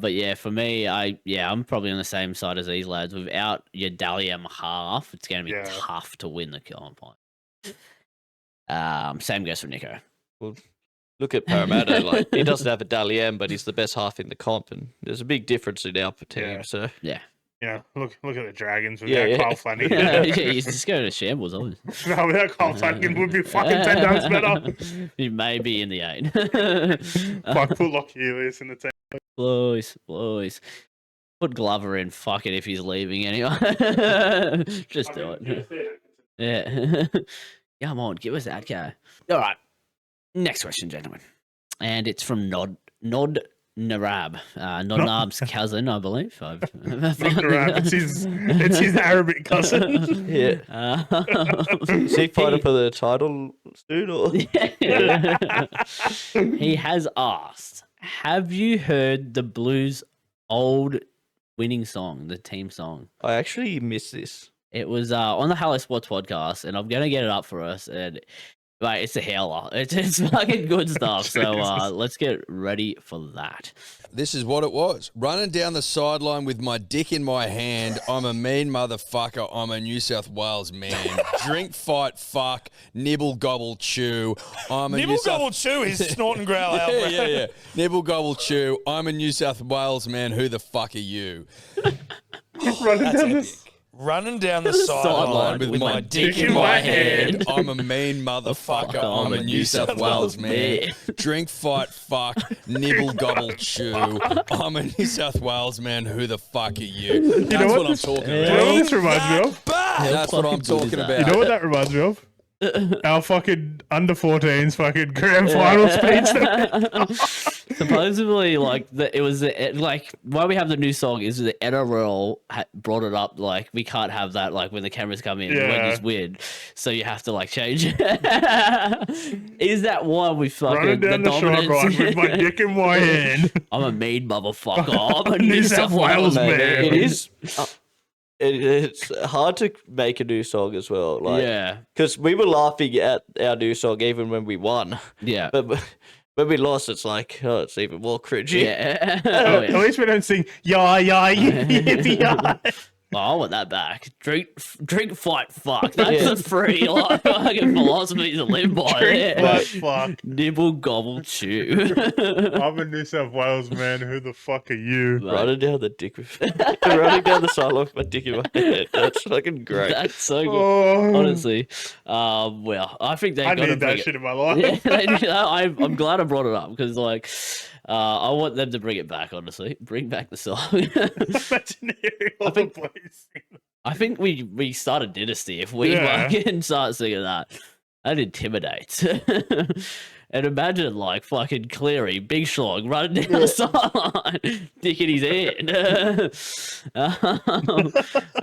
But yeah, for me, I'm probably on the same side as these lads. Without your Dalian half, it's going to be Yeah. tough to win the comp. Same goes for Nico. Look at Parramatta. Like he doesn't have a Dally M, but he's the best half in the comp, and there's a big difference in our team. Yeah. So Yeah. Yeah, look at the Dragons Yeah, without yeah. Kyle Flanagan. Yeah, he's just going to shambles, obviously. No, without Kyle Flanagan would be fucking 10 times better. He may be in the 8. Fuck, put Lockie Elias in the team. Boys. Put Glover in. Fuck it if he's leaving anyway. Just do it. Yeah. Come on, give us that guy. All right. Next question, gentlemen. And it's from Nod Narab, Nodnab's cousin, I believe. Not Narab, it's his Arabic cousin. Yeah. Is he fighting for the title soon? Or? He has asked, have you heard the Blues' old winning song, the team song? I actually missed this. It was on the Hello Sports podcast, and I'm going to get it up for us. And mate, it's a howler. It's fucking good stuff. So let's get ready for that. This is what it was. Running down the sideline with my dick in my hand. I'm a mean motherfucker. I'm a New South Wales man. Drink, fight, fuck, nibble, gobble, chew. I'm a Nibble, gobble, chew is snort and growl out. yeah. Nibble, gobble, chew. I'm a New South Wales man. Who the fuck are you? Running down the sideline with my dick in my hand. I'm a mean motherfucker. I'm a New South Wales man. Drink, fight, fuck, nibble, gobble, chew. I'm a New South Wales man. Who the fuck are you? That's what I'm talking You know what about. this reminds me of? That's what I'm talking about. You know what that reminds me of? Our fucking under 14s fucking grand final speech. Supposedly, like it was like why we have the new song is the NRL brought it up. Like we can't have that. Like when the cameras come in, when you win, so you have to like change it. Is that why we fucking Running down the sideline with my dick in my hand? I'm a mean motherfucker. I'm a New South Wales man. It is. It's hard to make a new song as well. Like, Yeah, because we were laughing at our new song even when we won. yeah. But when we lost, it's like, oh, it's even more cringy. Yeah. At least we don't sing yeah. Oh, I want that back. Drink, fight, fuck. That's a free like fucking philosophy to live by. Drink, there. fuck. Nibble, gobble, chew. I'm a New South Wales man. Who the fuck are you? Running down the dick with, running down the sideline with my dick in my head. That's fucking great. That's so good. Oh, Honestly, well, I think they I got to need bring that it. shit in my life. Yeah, they do that. I'm glad I brought it up because, like, I want them to bring it back. Honestly, bring back the song. Imagine hearing all the boys sing. I think we start a dynasty if we Yeah. fucking start singing that. That intimidates. And imagine like fucking Cleary, Big Schlong running down the sideline, dick in his hand.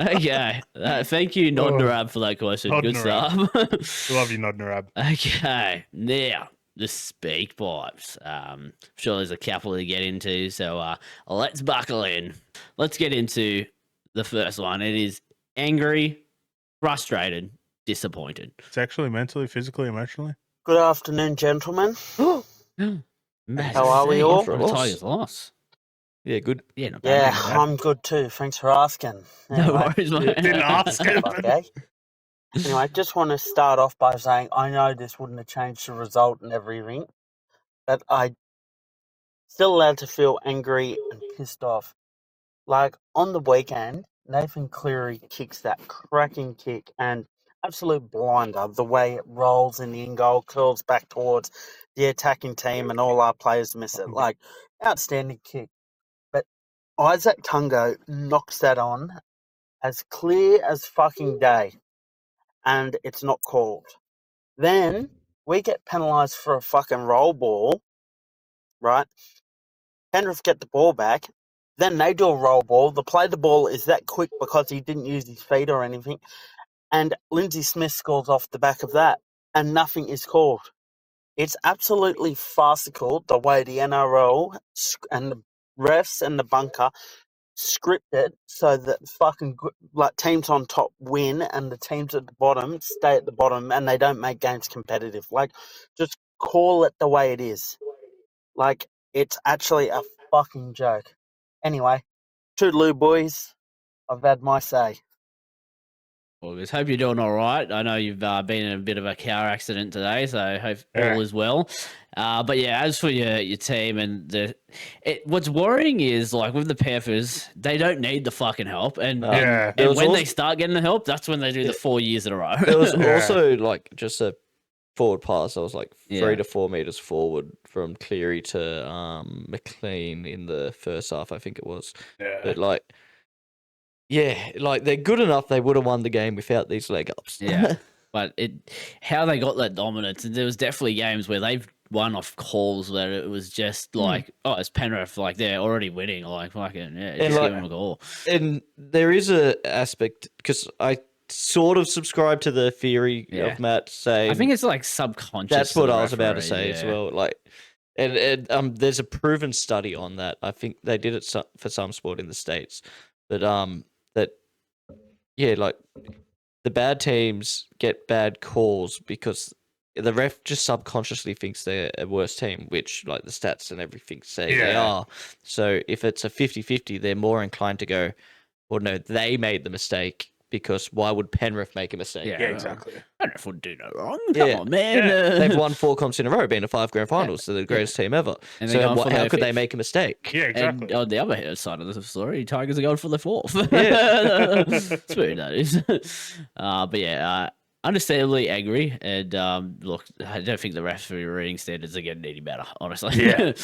Okay, thank you, Nodnarab, for that question. Good Nodnarab. stuff. Love you, Nodnarab. Okay, now the speak pipes. I'm sure there's a couple to get into, so let's buckle in. Let's get into the first one. It is angry, frustrated, disappointed. Sexually, mentally, physically, emotionally. Good afternoon, gentlemen. Matt, How are we all? For a Tigers loss. Yeah, good. Yeah, not Yeah, bad. I'm good too. Thanks for asking. No worries, mate. Didn't ask him. Okay. Anyway, I just want to start off by saying I know this wouldn't have changed the result and everything, but I still allowed to feel angry and pissed off. Like on the weekend, Nathan Cleary kicks that cracking kick and absolute blinder, the way it rolls in the in goal, curls back towards the attacking team and all our players miss it. Like, outstanding kick. But Isaac Tungo knocks that on as clear as fucking day, and it's not called. Then we get penalised for a fucking roll ball, right? Penrith get the ball back. Then they do a roll ball. The play the ball is that quick because he didn't use his feet or anything. And Lindsay Smith scores off the back of that, and nothing is called. It's absolutely farcical the way the NRL and the refs and the bunker script it so that fucking like teams on top win and the teams at the bottom stay at the bottom and they don't make games competitive. Like, just call it the way it is. Like, it's actually a fucking joke. Anyway, toodaloo, boys. I've had my say. Well, I hope you're doing all right. I know you've been in a bit of a car accident today, so I hope all is well. But yeah, as for your team and what's worrying is like with the Panthers, they don't need the fucking help, and Yeah. and when they start getting the help, that's when they do the 4 years in a row. There was Yeah. also like just a forward pass. I was like 3 Yeah. to 4 meters forward from Cleary to McLean in the first half, I think it was. Yeah. But like, yeah, like they're good enough. They would have won the game without these leg ups. Yeah. But how they got that dominance, and there was definitely games where they've one-off calls where it was just like, oh, it's Penrith, like they're already winning, like fucking yeah, just like- give them a goal. And there is a aspect because I sort of subscribe to the theory Yeah. of Matt saying. I think it's like subconscious. That's to what the I was about to referee, say as yeah. well. Like, and there's a proven study on that. I think they did it for some sport in the States, but that yeah, like the bad teams get bad calls because the ref just subconsciously thinks they're a worse team, which like the stats and everything say they Yeah. are. So if it's a 50-50, they're more inclined to go, well, no, they made the mistake because why would Penrith make a mistake? Yeah, Yeah, exactly. Penrith would do no wrong. Come Yeah. on, man. They've won 4 comps in a row, being a 5 grand finals. They're the greatest team ever. And they're So going for how their could they fifth. make a mistake? Yeah, exactly. And on the other side of the story, Tigers are going for their 4th. Yeah. That's weird, that is. But yeah, understandably angry. And look, I don't think the referee reading standards are getting any better, honestly. Yeah.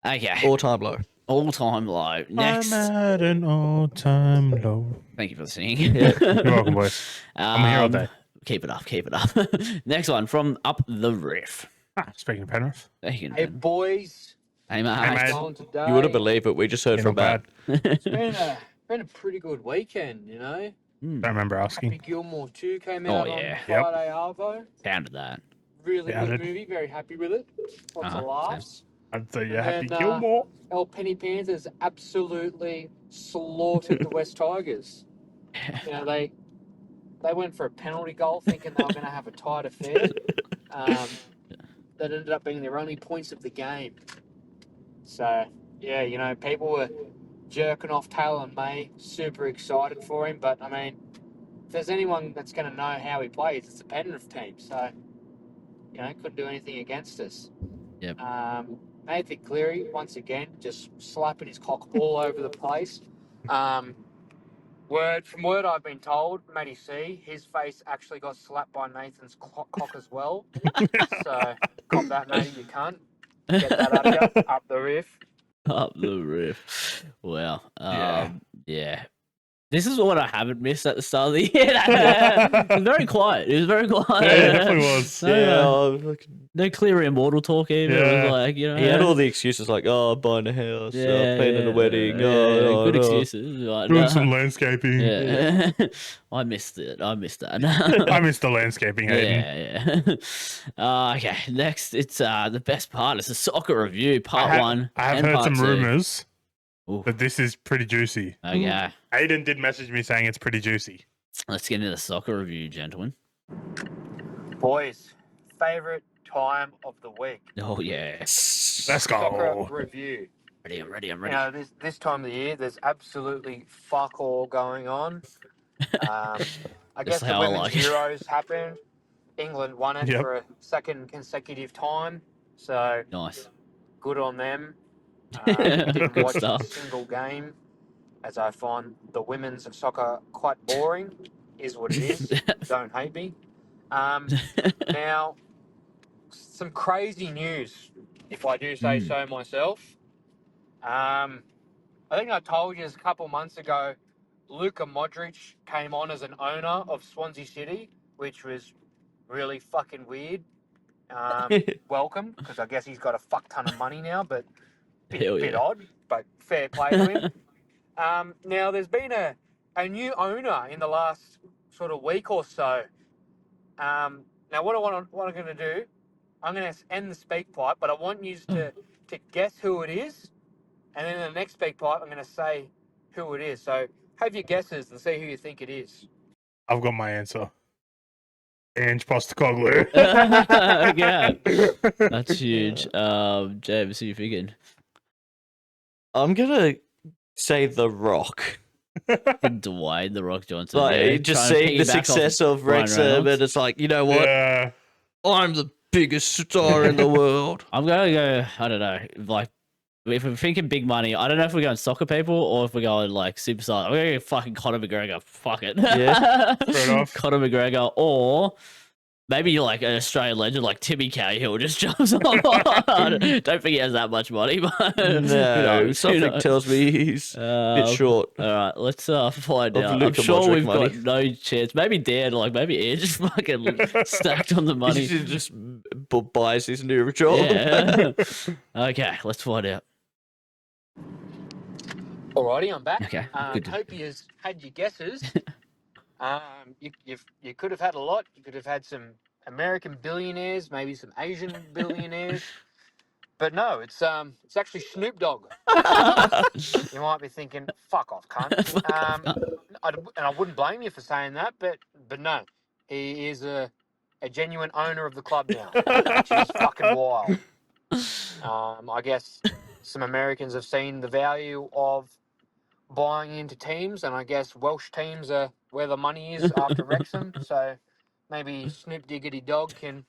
Okay. All-time low. All-time low. Next. I'm at an all-time low. Thank you for listening. You're welcome, boys. I'm here all day. Keep it up. Keep it up. Next one from Up the Riff. Speaking of Penrith. Hey boys, Hey, mate. Hey, mate. going today? You wouldn't believe it. We just heard Yeah, from not Matt. It's been a pretty good weekend, you know. Don't remember Happy asking. Gilmore 2 came Oh, out yeah. on Friday Arvo. Pounded that. Really Yeah, I good did. movie. Very happy with it. Lots of laughs. I'd say yeah, Happy And, Gilmore. El Penny Panthers absolutely slaughtered the West Tigers. You know they went for a penalty goal, thinking they were going to have a tight affair. That ended up being their only points of the game. So yeah, you know, people were jerking off Taylor and May, super excited for him. But I mean, if there's anyone that's going to know how he plays, it's the Penrith team. So you know, couldn't do anything against us. Yep. Nathan Cleary once again just slapping his cock all over the place. From word I've been told, Matty C, his face actually got slapped by Nathan's cock as well. So cop that, Matty, you can't get that out of you, up the riff. Up the Riff. Well, Yeah. yeah. This is what I haven't missed at the start of the year. It was very quiet. It was very quiet. Yeah, it definitely was. No Cleary Immortal talk even. It Yeah. was like, you know. He had all the excuses like, oh, buying a house, planning a wedding. Yeah, oh, good no. excuses. Like, Doing some landscaping. yeah. I missed it. I missed that. I missed the landscaping, Hayden. Yeah. Okay, next it's the best part. It's the soccer review, part 1. I have and heard part some 2. rumors Ooh. that this is pretty juicy. Okay, Aiden did message me saying it's pretty juicy. let's get into the soccer review, gentlemen. Boys, favourite time of the week. Oh yeah. Let's Soccer go. review. I'm ready. You know, this time of the year, there's absolutely fuck all going on. I guess the how I Women's like it. Euros happened. England won it Yep. for a second consecutive time. So Nice. good on them. Didn't Good watch stuff. a single game, as I find the women's of soccer quite boring. Is what it is. Don't hate me. Now, some crazy news, if I do say so myself. I think I told you a couple months ago, Luka Modric came on as an owner of Swansea City, which was really fucking weird. Welcome, because I guess he's got a fuck ton of money now, but Hell bit yeah. odd, but fair play to him. Now, there's been a new owner in the last sort of week or so. Now, what I'm going to do, I'm going to end the speak pipe, but I want you to guess who it is, and then in the next speak pipe, I'm going to say who it is. So have your guesses and see who you think it is. I've got my answer. Ange Postecoglou. Okay. That's huge. James, who you thinking? I'm gonna say The Rock. Dwayne The Rock Johnson. Like yeah, just trying to seeing the piggyback off success of Ryan Wrexham, Reynolds. and it's like, you know what? Yeah. I'm the biggest star in the world. I'm gonna go. I don't know. Like, if we're thinking big money, I don't know if we're going soccer people or if we're going like superstar. I'm gonna go fucking Conor McGregor. Fuck it. Yeah. Fair enough. Conor McGregor, or maybe like an Australian legend like Timmy Cahill just jumps on. Don't think he has that much money, but who No, knows? Who something knows? tells me he's a bit short. All right, let's find Of out. I'm Luka sure Modric we've money. got no chance. Maybe Dan, like maybe Air just fucking stacked on the money. He's just buys his new job. Yeah. Okay, let's find out. Alrighty, I'm back. Okay, good to- Hope you had your guesses. You could have had a lot. You could have had some American billionaires, maybe some Asian billionaires, but no, it's actually Snoop Dogg. You might be thinking, "Fuck off, cunt." And I wouldn't blame you for saying that, but no, he is a genuine owner of the club now, which is fucking wild. I guess some Americans have seen the value of buying into teams, and I guess Welsh teams are where the money is after Wrexham. So maybe Snoop Diggity Dog can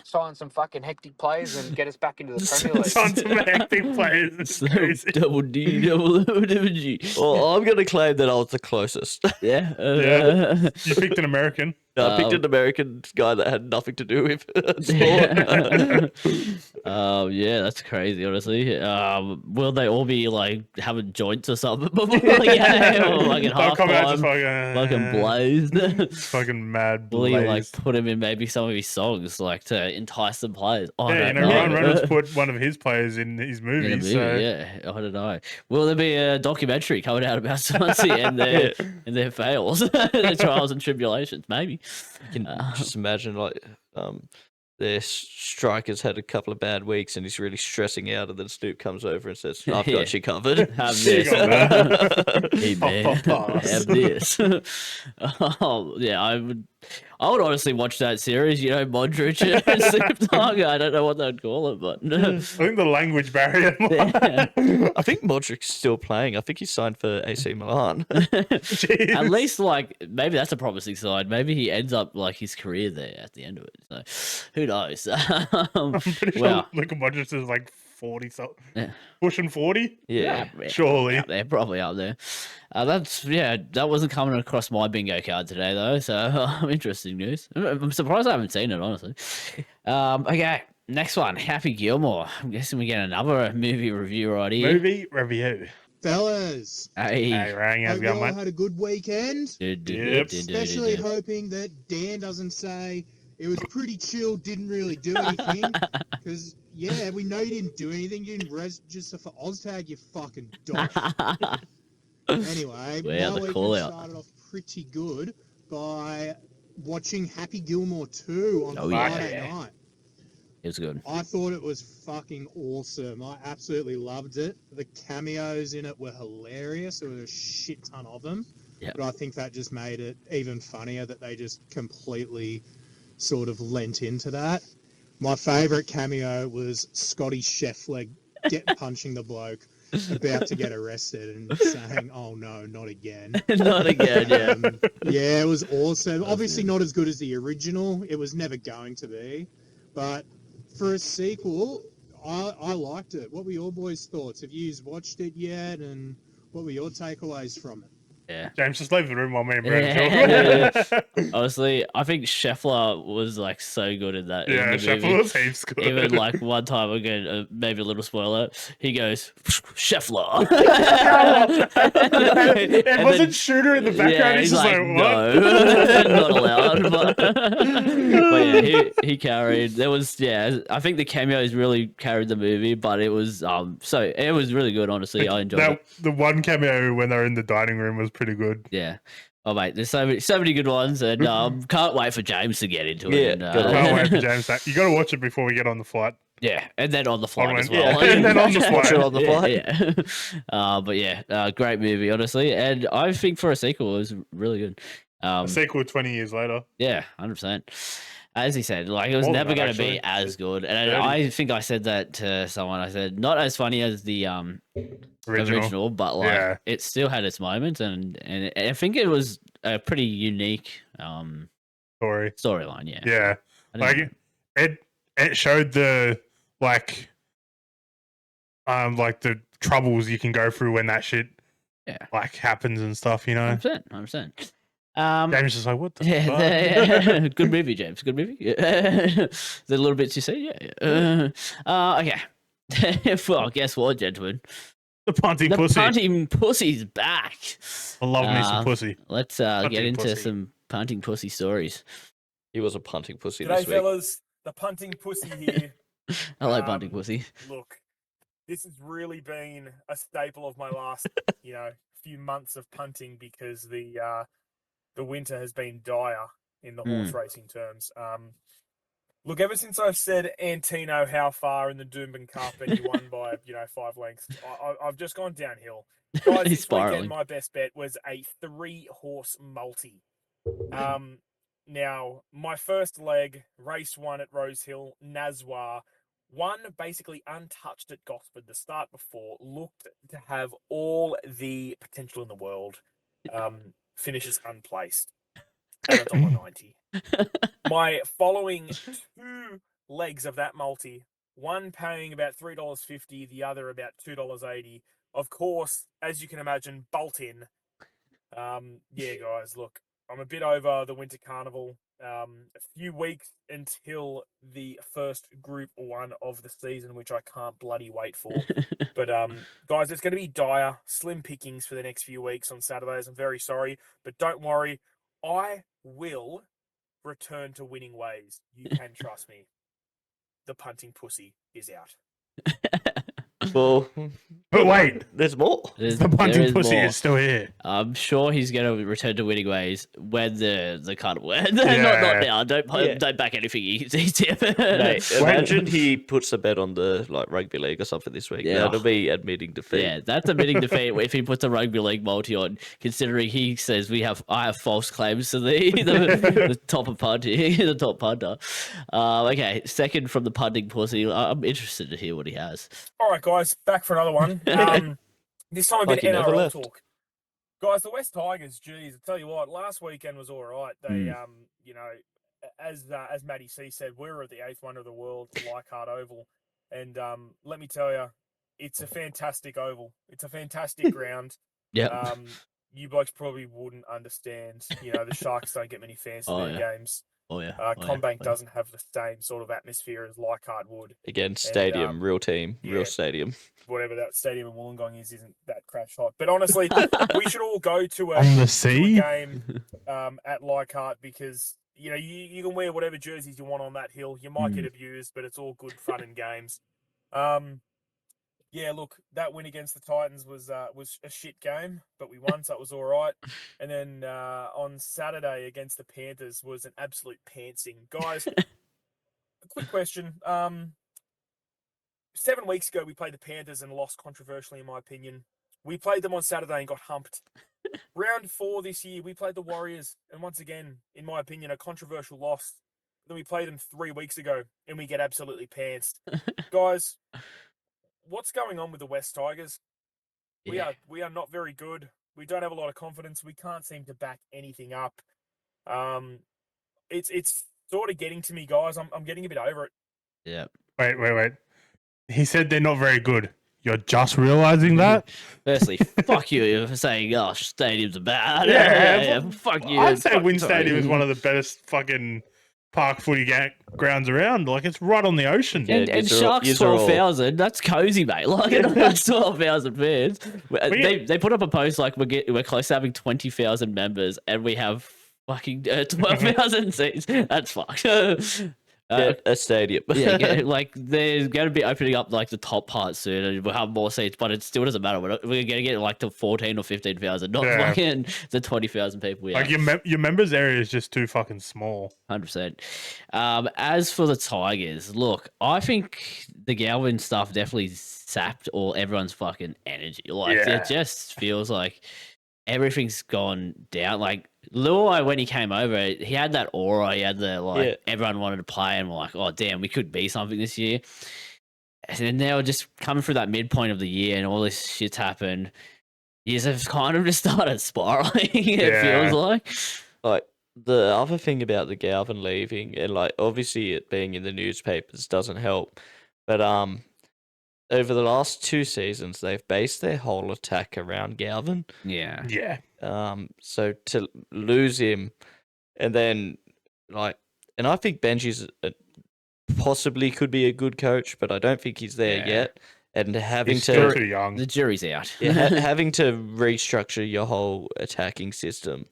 sign some fucking hectic players and get us back into the Premier League. Sign some hectic players. It's crazy. Double D, double G. Well, I'm going to claim that I was the closest. Yeah. Yeah. You picked an American. I picked an American guy that had nothing to do with sport. Yeah, that's crazy, honestly. Will they all be like having joints or something before the game? Or like at They'll come out just fucking blazed. fucking mad Will blaze. he like put him in maybe some of his songs like to entice the players? I Yeah, don't Ryan know. Reynolds put one of his players in his movie. In a movie, So yeah, I don't know. Will there be a documentary coming out about Swansea and their fails, their trials and tribulations? Maybe. You can just imagine like their strikers had a couple of bad weeks and he's really stressing out, and then Snoop comes over and says, "I've Yeah. got you covered." Have You this. got that. Hey man, Pass. have this. Oh yeah, I would honestly watch that series. You know, Modric and Snoop Dogg. I don't know what they'd call it, but I think the language barrier. I think Modric's still playing. I think he signed for AC Milan. Jeez. at least like maybe that's a promising side. Maybe he ends up like his career there at the end of it. So who knows? I'm pretty sure Well, Luka Modric is like 40 something. Yeah. Pushing 40? Yeah. Surely. Up there, probably up there. That wasn't coming across my bingo card today though, so interesting news. I'm surprised I haven't seen it, honestly. Okay, next one, Happy Gilmore. I'm guessing we get another movie review right here. Movie review. Fellas, Hey, Hey, Rang, how's hope it you going, all mate? had a good weekend. Yep. Especially hoping that Dan doesn't say it was pretty chill, didn't really do anything. Because, yeah, we know you didn't do anything. You didn't register for OzTag, you fucking dosh. Anyway, Wow, my the call weekend out. started off pretty good by watching Happy Gilmore 2 on Oh, yeah. Friday night. It was good. I thought it was fucking awesome. I absolutely loved it. The cameos in it were hilarious. There was a shit ton of them. Yep. But I think that just made it even funnier that they just completely sort of lent into that. My favourite cameo was Scotty Scheffler punching the bloke about to get arrested and saying, "Oh no, not again." Not again, yeah. Yeah, it was awesome. Obviously not as good as the original. It was never going to be. But for a sequel, I liked it. What were your boys' thoughts? Have you watched it yet? And what were your takeaways from it? Yeah. James, just leave the room while me and Yeah. Brad talk. Honestly, I think Scheffler was like so good in that. Yeah, in the movie. Sheffield was heaps good. Even like one time again, maybe a little spoiler. He goes Scheffler. It wasn't Shooter in the background. He's just like, what? no, not allowed. But yeah, he carried. There was I think the cameos really carried the movie, but it was so it was really good. Honestly, I enjoyed it. The one cameo when they're in the dining room was pretty good. Yeah. Oh mate, there's so many good ones, and can't wait for James to get into it. Yeah, and, Can't wait for James. You got to watch it before we get on the flight. Yeah, and then on the flight as Yeah, well. and then on the Watch flight. it on the flight. Yeah. But yeah, great movie, honestly, and I think for a sequel, it was really good. A sequel 20 years later. Yeah, 100%. As he said, like it was More than never that, going to be actually. as good, and 30. I think I said that to someone. I said not as funny as the original, but like Yeah. it still had its moments, and I think it was a pretty unique Story. storyline. Yeah, Yeah. I didn't Like it showed the like the troubles you can go through when that shit like happens and stuff, you know. 100%. James is like, what the fuck? Yeah, good movie, James. Good movie. Is there a little bit you see? Yeah. Okay. Well, guess what, gentlemen? The punting The pussy. punting pussy's back. I love me some pussy. Let's get Punting into pussy. some punting pussy stories. He was a punting pussy G'day, this week. fellas. the punting pussy here. Hello, bunting pussy. Look, this has really been a staple of my last, few months of punting because the winter has been dire in the horse racing terms. Look, ever since I've said Antino how far in the Doomben Cup and he won by 5 lengths, I've just gone downhill. Guys, He's this spiraling. weekend my best bet was a 3-horse multi. Now my first leg, race 1 at Rosehill, Nazwa, won basically untouched at Gosford the start before, looked to have all the potential in the world. Finishes unplaced at $1.90. My following 2 legs of that multi, one paying about $3.50, the other about $2.80. Of course, as you can imagine, bolt in. Yeah, guys, look, I'm a bit over the winter carnival. A few weeks until the first Group 1 of the season, which I can't bloody wait for. But guys, it's going to be dire, slim pickings for the next few weeks on Saturdays. I'm very sorry, but don't worry. I will return to winning ways. You can trust me. The punting pussy is out. Well, But wait, there's more. the punting pussy is still here. I'm sure he's going to return to winning ways when the carnival ends. Yeah. Not now. Don't Yeah. don't back anything he's Mate, imagine he puts a bet on the rugby league or something this week. Yeah. That'll be admitting defeat. Yeah, that's admitting defeat if he puts a rugby league multi on, considering he says I have false claims to the top of punting, the top punter. Okay, second from the punting pussy. I'm interested to hear what he has. All right, guys, back for another one. This time a Like bit he never NRL left. talk. Guys, the West Tigers, geez, I tell you what, last weekend was all right. They, as Matty C said, we were at the 8th wonder of the world, Leichhardt Oval. And let me tell you, it's a fantastic oval. It's a fantastic ground. Yeah. You blokes probably wouldn't understand. The Sharks don't get many fans to their games. Oh yeah. Combank doesn't have the same sort of atmosphere as Leichhardt would. Again, stadium, real team, real stadium. Whatever that stadium in Wollongong isn't that crash hot. But honestly, we should all go to On the a sea? game at Leichhardt because you can wear whatever jerseys you want on that hill. You might get abused, but it's all good fun and games. Yeah, look, that win against the Titans was a shit game, but we won, so it was all right. And then on Saturday against the Panthers was an absolute pantsing. Guys, a quick question. 7 weeks ago, we played the Panthers and lost controversially, in my opinion. We played them on Saturday and got humped. Round 4 this year, we played the Warriors, and once again, in my opinion, a controversial loss. Then we played them 3 weeks ago, and we get absolutely pantsed. Guys, what's going on with the West Tigers? Yeah. We are not very good. We don't have a lot of confidence. We can't seem to back anything up. It's sort of getting to me, guys. I'm getting a bit over it. Yeah. Wait. He said they're not very good. You're just realizing that? Firstly, fuck you for saying, "Oh, stadiums are bad." Yeah, Fuck you. I'd say Fuck Wynn Tony. Stadium is one of the best fucking park footy grounds around. Like, it's right on the ocean. And these are all- Sharks these are all- 12,000. That's cozy, mate. Like that's 12,000 fans. They put up a post like we're close to having 20,000 members, and we have fucking 12,000 seats. That's fucked. Get a stadium. Yeah, like they're going to be opening up like the top part soon, and we'll have more seats. But it still doesn't matter. We're going to get like to 14 or 15,000, not fucking the 20,000 people. Like your members area is just too fucking small. 100%. As for the Tigers, look, I think the Galvin stuff definitely sapped all everyone's fucking energy. Like it just feels like everything's gone down. Like Luai, when he came over, he had that aura. He had the everyone wanted to play, and we're like, oh damn, we could be something this year. And then they were just coming through that midpoint of the year, and all this shit's happened. Years have kind of just started spiraling. It feels like. Like the other thing about the Galvin leaving, and like obviously it being in the newspapers doesn't help, but over the last 2 seasons, they've based their whole attack around Galvin. Yeah. Yeah. So to lose him, and then and I think Benji's possibly could be a good coach, but I don't think he's there yet. And having He's still too young. The jury's out. having to restructure your whole attacking system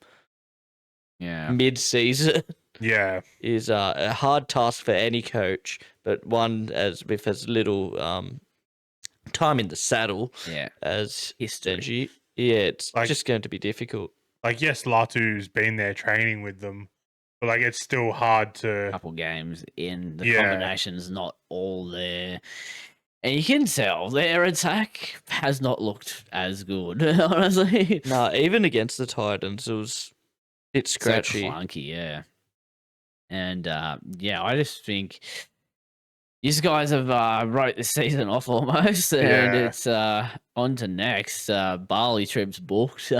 Yeah. mid-season. Yeah. is a hard task for any coach, but one with as little time in the saddle Yeah. as History. Benji. Yeah, it's Like- just going to be difficult. Like, yes, Latu's been there training with them, but like it's still hard to. Couple games in, the Yeah. combination's not all there. And you can tell their attack has not looked as good, honestly. No, even against the Titans, it was a bit So scratchy. clunky, yeah. And yeah, I just think these guys have wrote the season off almost, and Yeah. it's on to next. Bali trip's booked.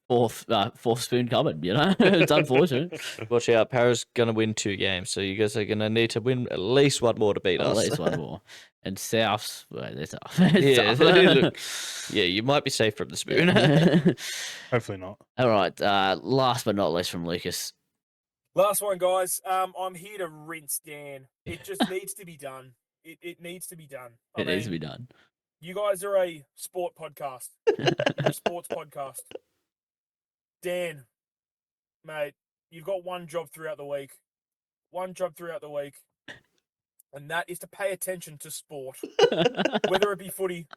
Fourth spoon coming, you know? It's unfortunate. Watch out, Para's going to win 2 games, so you guys are going to need to win at least one more to beat At us. least one more. And Souths, well, they're tough. Yeah, Tough. look, yeah, you might be safe from the spoon. Hopefully not. All right. Last but not least from Lucas. Last one, guys. I'm here to rinse Dan. It just needs to be done. It needs to be done. It needs to be done. You guys are a sport podcast. You're a sports podcast. Dan, mate, you've got one job throughout the week. One job throughout the week. And that is to pay attention to sport. Whether it be footy,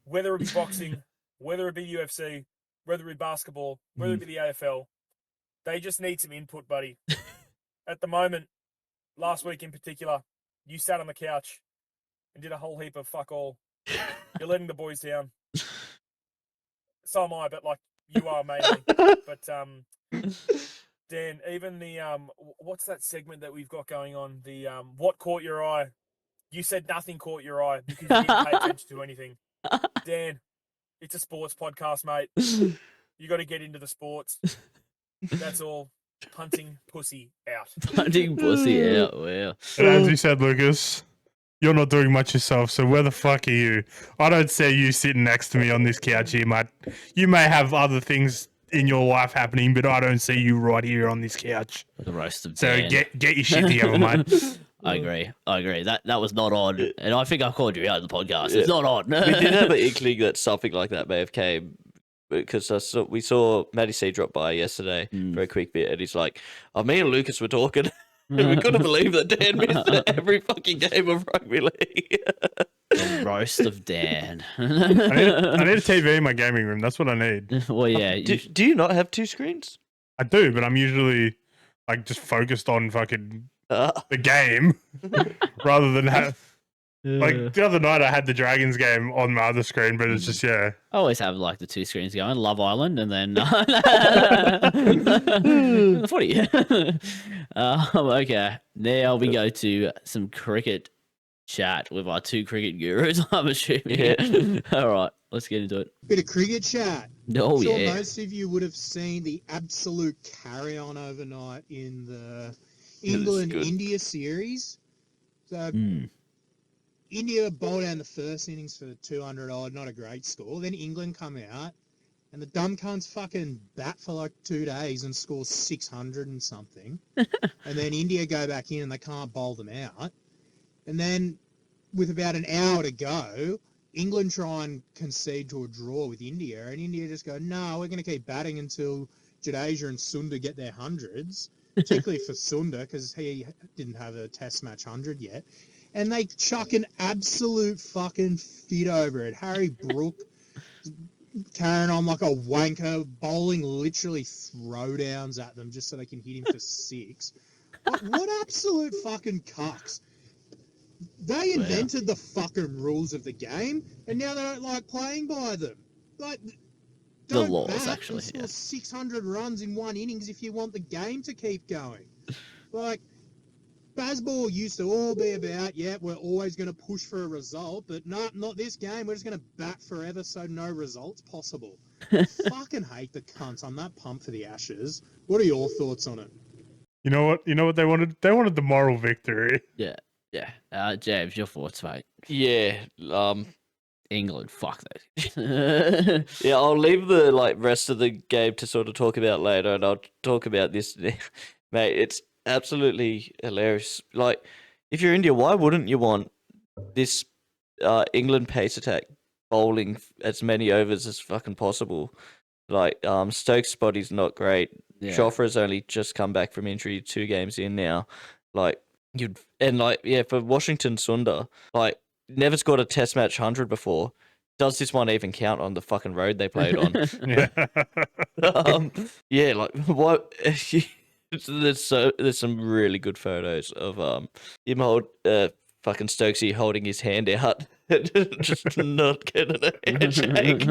whether it be boxing, whether it be UFC, whether it be basketball, whether it be the AFL. They just need some input, buddy. At the moment, last week in particular, you sat on the couch and did a whole heap of fuck all. You're letting the boys down. So am I, but like you are mainly. But Dan, even the what's that segment that we've got going on? The what caught your eye? You said nothing caught your eye because you didn't pay attention to anything. Dan, it's a sports podcast, mate. You got to get into the sports. That's all. Hunting pussy out. Hunting pussy out. Wow. And as you said, Lucas, you're not doing much yourself, so where the fuck are you? I don't see you sitting next to me on this couch here, mate. You may have other things in your life happening, but I don't see you right here on this couch. The roast of So Dan. get your shit together, mate. I agree. That was not on. And I think I called you out of the podcast. It's not on. We did have an inkling that something like that may have came because we saw Matty C drop by yesterday for a quick bit, and he's like, "Oh, me and Lucas were talking." And we couldn't believe that Dan missed every fucking game of rugby league. The roast of Dan. I need a TV in my gaming room. That's what I need. Well, yeah. Do you not have 2 screens? I do, but I'm usually like just focused on fucking the game rather than like the other night I had the Dragons game on my other screen, but it's just I always have like the 2 screens going, Love Island, and then the footy. Okay, now we go to some cricket chat with our 2 cricket gurus, I'm assuming. Yeah. All right, let's get into it. Bit of cricket chat. Oh, I'm sure yeah. most of you would have seen the absolute carry-on overnight in the England-India series. So India bowled down the first innings for 200 odd, not a great score. Then England come out, and the dumb cunts fucking bat for like 2 days and score 600 and something. And then India go back in and they can't bowl them out. And then with about an hour to go, England try and concede to a draw with India, and India just go, no, we're going to keep batting until Jadeja and Sundar get their hundreds, particularly for Sundar because he didn't have a test match 100 yet. And they chuck an absolute fucking fit over it. Harry Brook carrying on like a wanker, bowling literally throwdowns at them just so they can hit him for 6. What absolute fucking cucks. They invented the fucking rules of the game, and now they don't like playing by them. Like, don't laws, bat actually, and score yeah. 600 runs in one innings if you want the game to keep going. Like, Bazball used to all be about, we're always going to push for a result, but not this game. We're just going to bat forever so no results possible. Fucking hate the cunts. I'm that pumped for the Ashes. What are your thoughts on it? You know what they wanted? They wanted the moral victory. Yeah. James, your thoughts, mate? Yeah. England, fuck that. Yeah, I'll leave the rest of the game to sort of talk about later, and I'll talk about this, mate. It's absolutely hilarious. Like, if you're India, why wouldn't you want this England pace attack bowling as many overs as fucking possible? Like Stokes' body's not great. Yeah. Joffre's only just come back from injury 2 games in now. Like for Washington Sunda, like never scored a test match 100 before. Does this one even count on the fucking road they played on? Yeah. Yeah, like what there's some really good photos of him fucking Stokesy holding his hand out, just not getting a handshake.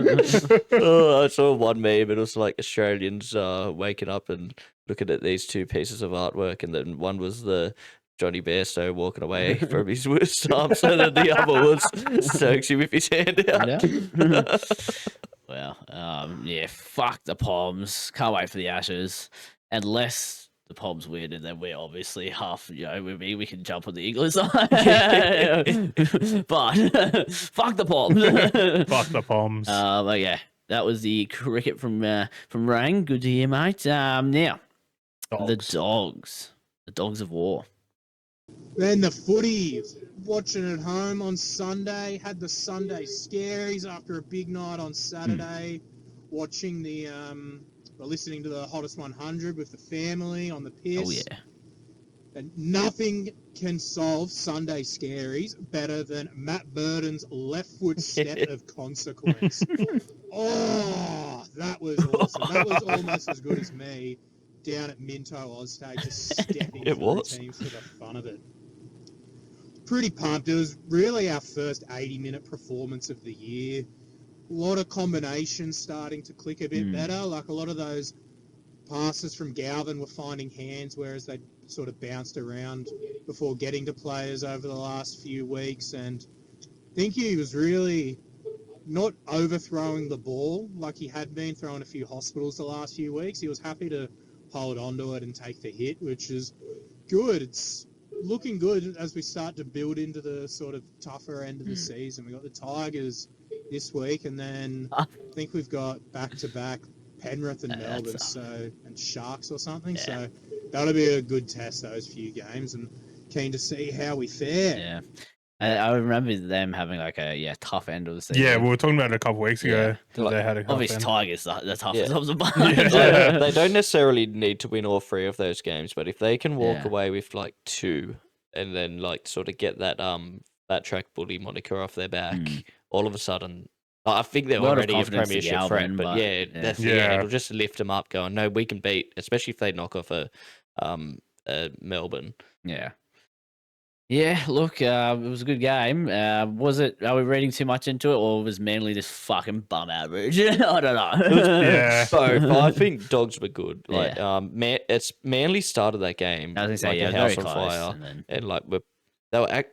I saw one meme. It was like Australians waking up and looking at these 2 pieces of artwork, and then one was the Johnny Bairstow walking away from his stumps, and then the other was Stokesy with his hand out. Yeah. Well, yeah, fuck the Poms. Can't wait for the Ashes. Unless the Poms win, and then we're obviously half, with me, we can jump on the England side. But fuck the Poms. Fuck the Poms. But yeah, that was the cricket from Rang. Good to hear, mate. Now, the dogs of war. Then the footy, watching at home on Sunday, had the Sunday scaries after a big night on Saturday, watching listening to the Hottest 100 with the family on the piss. Oh, yeah. And nothing can solve Sunday scaries better than Matt Burton's left foot step of consequence. Oh, that was awesome. That was almost as good as me down at Minto Oztag, just stepping for the team for the fun of it. Pretty pumped. It was really our first 80-minute performance of the year. A lot of combinations starting to click a bit better. Like a lot of those passes from Galvin were finding hands, whereas they sort of bounced around before getting to players over the last few weeks. And I think he was really not overthrowing the ball like he had been, throwing a few hospitals the last few weeks. He was happy to hold onto it and take the hit, which is good. It's looking good as we start to build into the sort of tougher end of the season. We've got the Tigers this week, and then I think we've got back-to-back Penrith and Melbourne, and Sharks or something. Yeah. So that'll be a good test, those few games, and keen to see how we fare. Yeah. I remember them having like a tough end of the season. Yeah, we were talking about it a couple of weeks ago. Like, they had a obviously Tigers the toughest of the bunch. They don't necessarily need to win all 3 of those games, but if they can walk away with like 2 and then like sort of get that track bully moniker off their back, all of a sudden I think they're already a premiership threat, but it'll just lift them up going, no, we can beat, especially if they knock off a Melbourne. Yeah. Yeah, look, it was a good game. Are we reading too much into it, or was Manly just fucking bum average? I don't know. Both. I think Dogs were good. Like, Manly started that game. I was going to say, a house very on close, fire, and like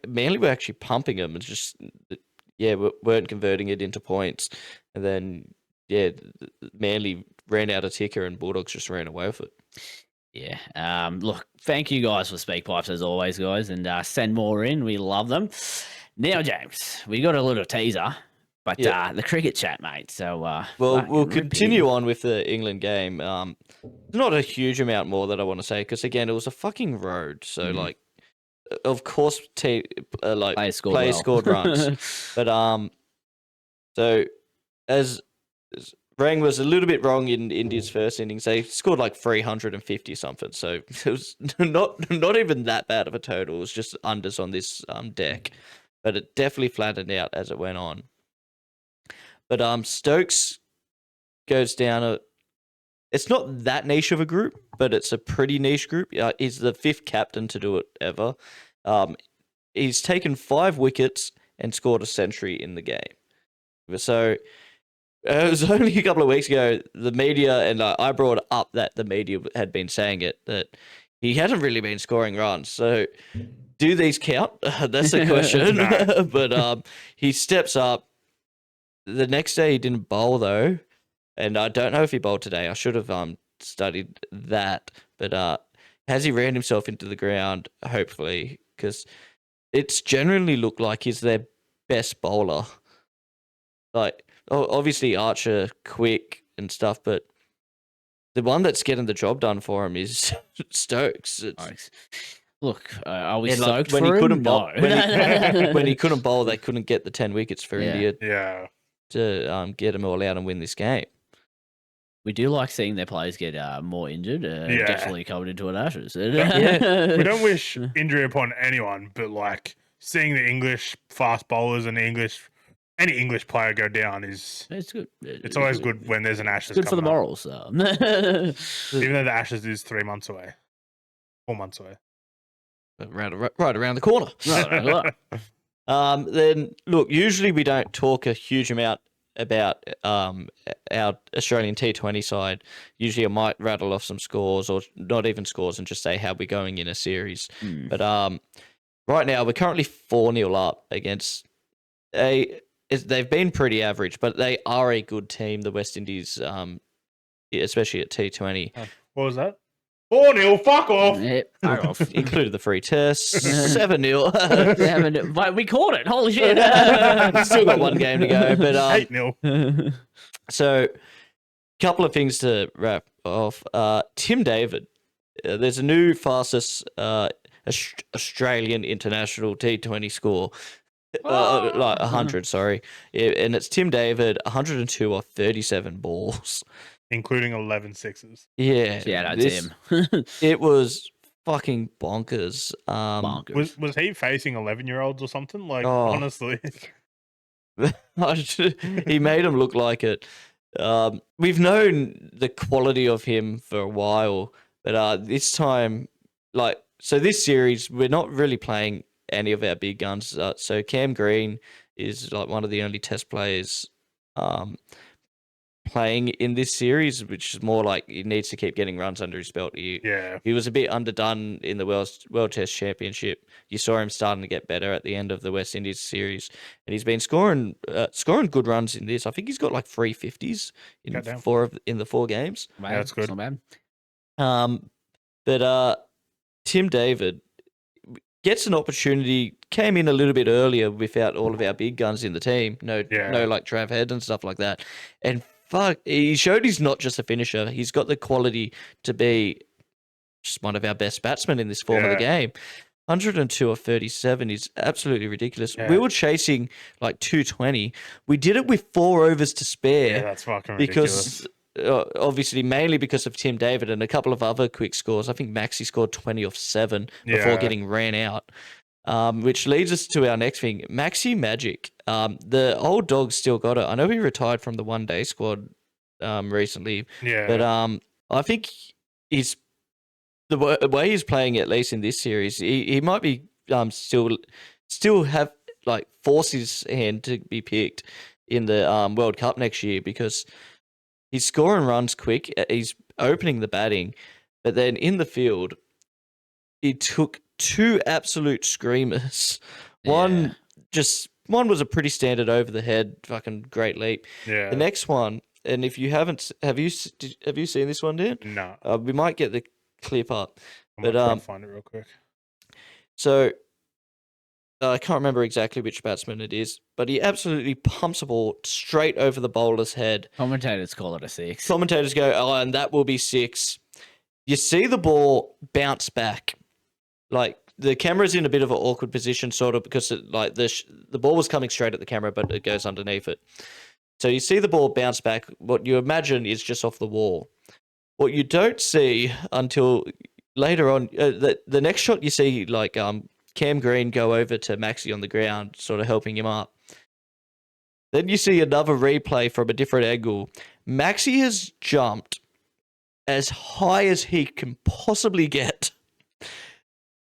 Manly were actually pumping them, and just weren't converting it into points, and then Manly ran out of ticker, and Bulldogs just ran away with it. Yeah. Look, thank you guys for speak pipes as always, guys, and send more in. We love them. Now, James, we got a little teaser, but the cricket chat, mate. So, we'll continue on with the England game. Not a huge amount more that I want to say because again, it was a fucking road. So, like, of course, players scored runs, but so as Rang was a little bit wrong in India's first innings. They scored like 350 something, so it was not even that bad of a total. It was just unders on this deck, but it definitely flattened out as it went on. But Stokes goes down it's not that niche of a group, but it's a pretty niche group. He's the 5th captain to do it ever. He's taken 5 wickets and scored a century in the game. So. It was only a couple of weeks ago, the media, and I brought up that the media had been saying it, that he hadn't really been scoring runs. So do these count? That's the question. No. But he steps up. The next day he didn't bowl, though. And I don't know if he bowled today. I should have studied that. But has he ran himself into the ground? Hopefully. Because it's generally looked like he's their best bowler. Like... obviously, Archer, quick and stuff, but the one that's getting the job done for him is Stokes. Look, are we stoked when for he couldn't him? bowl? No. When he couldn't bowl, they couldn't get the 10 wickets for India Yeah. to get them all out and win this game. We do like seeing their players get more injured. Yeah. Definitely covered into an Ashes. We don't wish injury upon anyone, but like seeing the English fast bowlers and any English player go down is It's good. it's always good when there's an Ashes. Good for the coming up. morals. Even though the Ashes is 3 months away, 4 months away. Right around the corner. Then look, usually we don't talk a huge amount about our Australian T20 side. Usually I might rattle off some scores or not even scores and just say how we're going in a series. But right now we're currently 4-0 up against they've been pretty average, but they are a good team, the West Indies, especially at T20. What was that? 4-0, fuck off. Yep. Fuck off. Included the free test, 7-0. But we caught it. Holy shit. Still got one game to go, but 8-0. So, couple of things to wrap off. Tim David, there's a new fastest Australian international T20 score, like 100, sorry, and it's Tim David, 102 off 37 balls, including 11 sixes. Yeah, that's him. It was fucking bonkers. Bonkers. Was he facing 11-year-olds or something? Like, honestly. He made him look like it. We've known the quality of him for a while, but this time, so this series, we're not really playing any of our big guns. So Cam Green is like one of the only test players playing in this series, which is more like he needs to keep getting runs under his belt. He was a bit underdone in the World Test Championship. You saw him starting to get better at the end of the West Indies series, and he's been scoring good runs in this. I think he's got like 350s in the 4 games. Wow, that's good. Not bad. But Tim David gets an opportunity, came in a little bit earlier without all of our big guns in the team. No like Trav Head and stuff like that. And fuck, he showed he's not just a finisher. He's got the quality to be just one of our best batsmen in this form of the game. 102 or 37 is absolutely ridiculous. Yeah. We were chasing like 220. We did it with 4 overs to spare. Yeah, that's fucking ridiculous. Obviously, mainly because of Tim David and a couple of other quick scores. I think Maxi scored 20 off 7 before getting ran out, which leads us to our next thing. Maxi Magic. The old dog still got it. I know he retired from the one-day squad recently, but I think he's the way he's playing, at least in this series, he might be still have like force his hand to be picked in the World Cup next year, because he's scoring runs quick. He's opening the batting, but then in the field, he took 2 absolute screamers. One was a pretty standard over the head, fucking great leap. Yeah. The next one, and if you haven't, have you seen this one, Dan? No. We might get the clip up, I'm gonna find it real quick. So I can't remember exactly which batsman it is, but he absolutely pumps a ball straight over the bowler's head. Commentators call it a 6. Commentators go, oh, and that will be 6. You see the ball bounce back. Like, the camera's in a bit of an awkward position, sort of, because the ball was coming straight at the camera, but it goes underneath it. So you see the ball bounce back. What you imagine is just off the wall. What you don't see until later on, the next shot you see, like, Cam Green go over to Maxi on the ground, sort of helping him up. Then you see another replay from a different angle. Maxi has jumped as high as he can possibly get.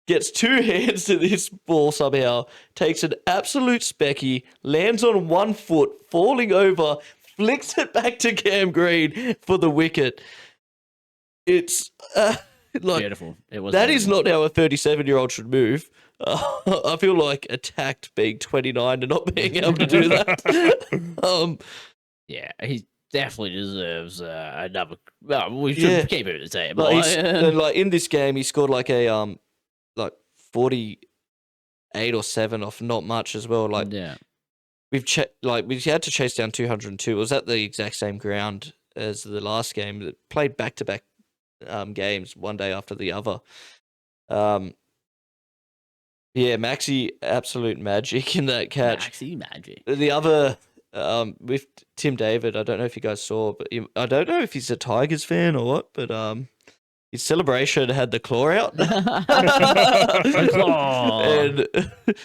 Gets 2 hands to this ball somehow, takes an absolute specky, lands on 1 foot, falling over, flicks it back to Cam Green for the wicket. It's beautiful. It was that beautiful. is not how a 37-year-old should move. I feel like attacked being 29 and not being able to do that. Yeah, he definitely deserves another. Well, we should keep it the same. Like in this game, he scored like a 48 or 7 off not much as well. Like we had to chase down 202. It was at the exact same ground as the last game. That played back-to-back games, one day after the other. Maxi, absolute magic in that catch. Maxi magic. The other with Tim David. I don't know if you guys saw, but I don't know if he's a Tigers fan or what, but his celebration had the claw out. The claw. And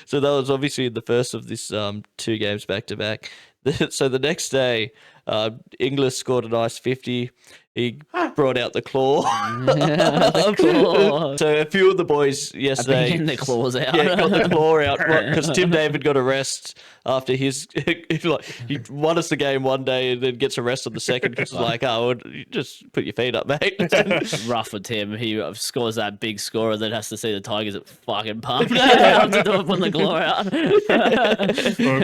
so that was obviously the first of this 2 games back to back. So the next day, Inglis scored a nice 50. He brought out the claw. The claw. So a few of the boys yesterday Getting the claws out. yeah, got the claw out because Tim David got a rest after his he won us the game one day and then gets a rest on the second because it's like, oh, well, you just put your feet up, mate. Rough for Tim. He scores that big scorer that has to see the Tigers at fucking pump after putting the claw out. Well,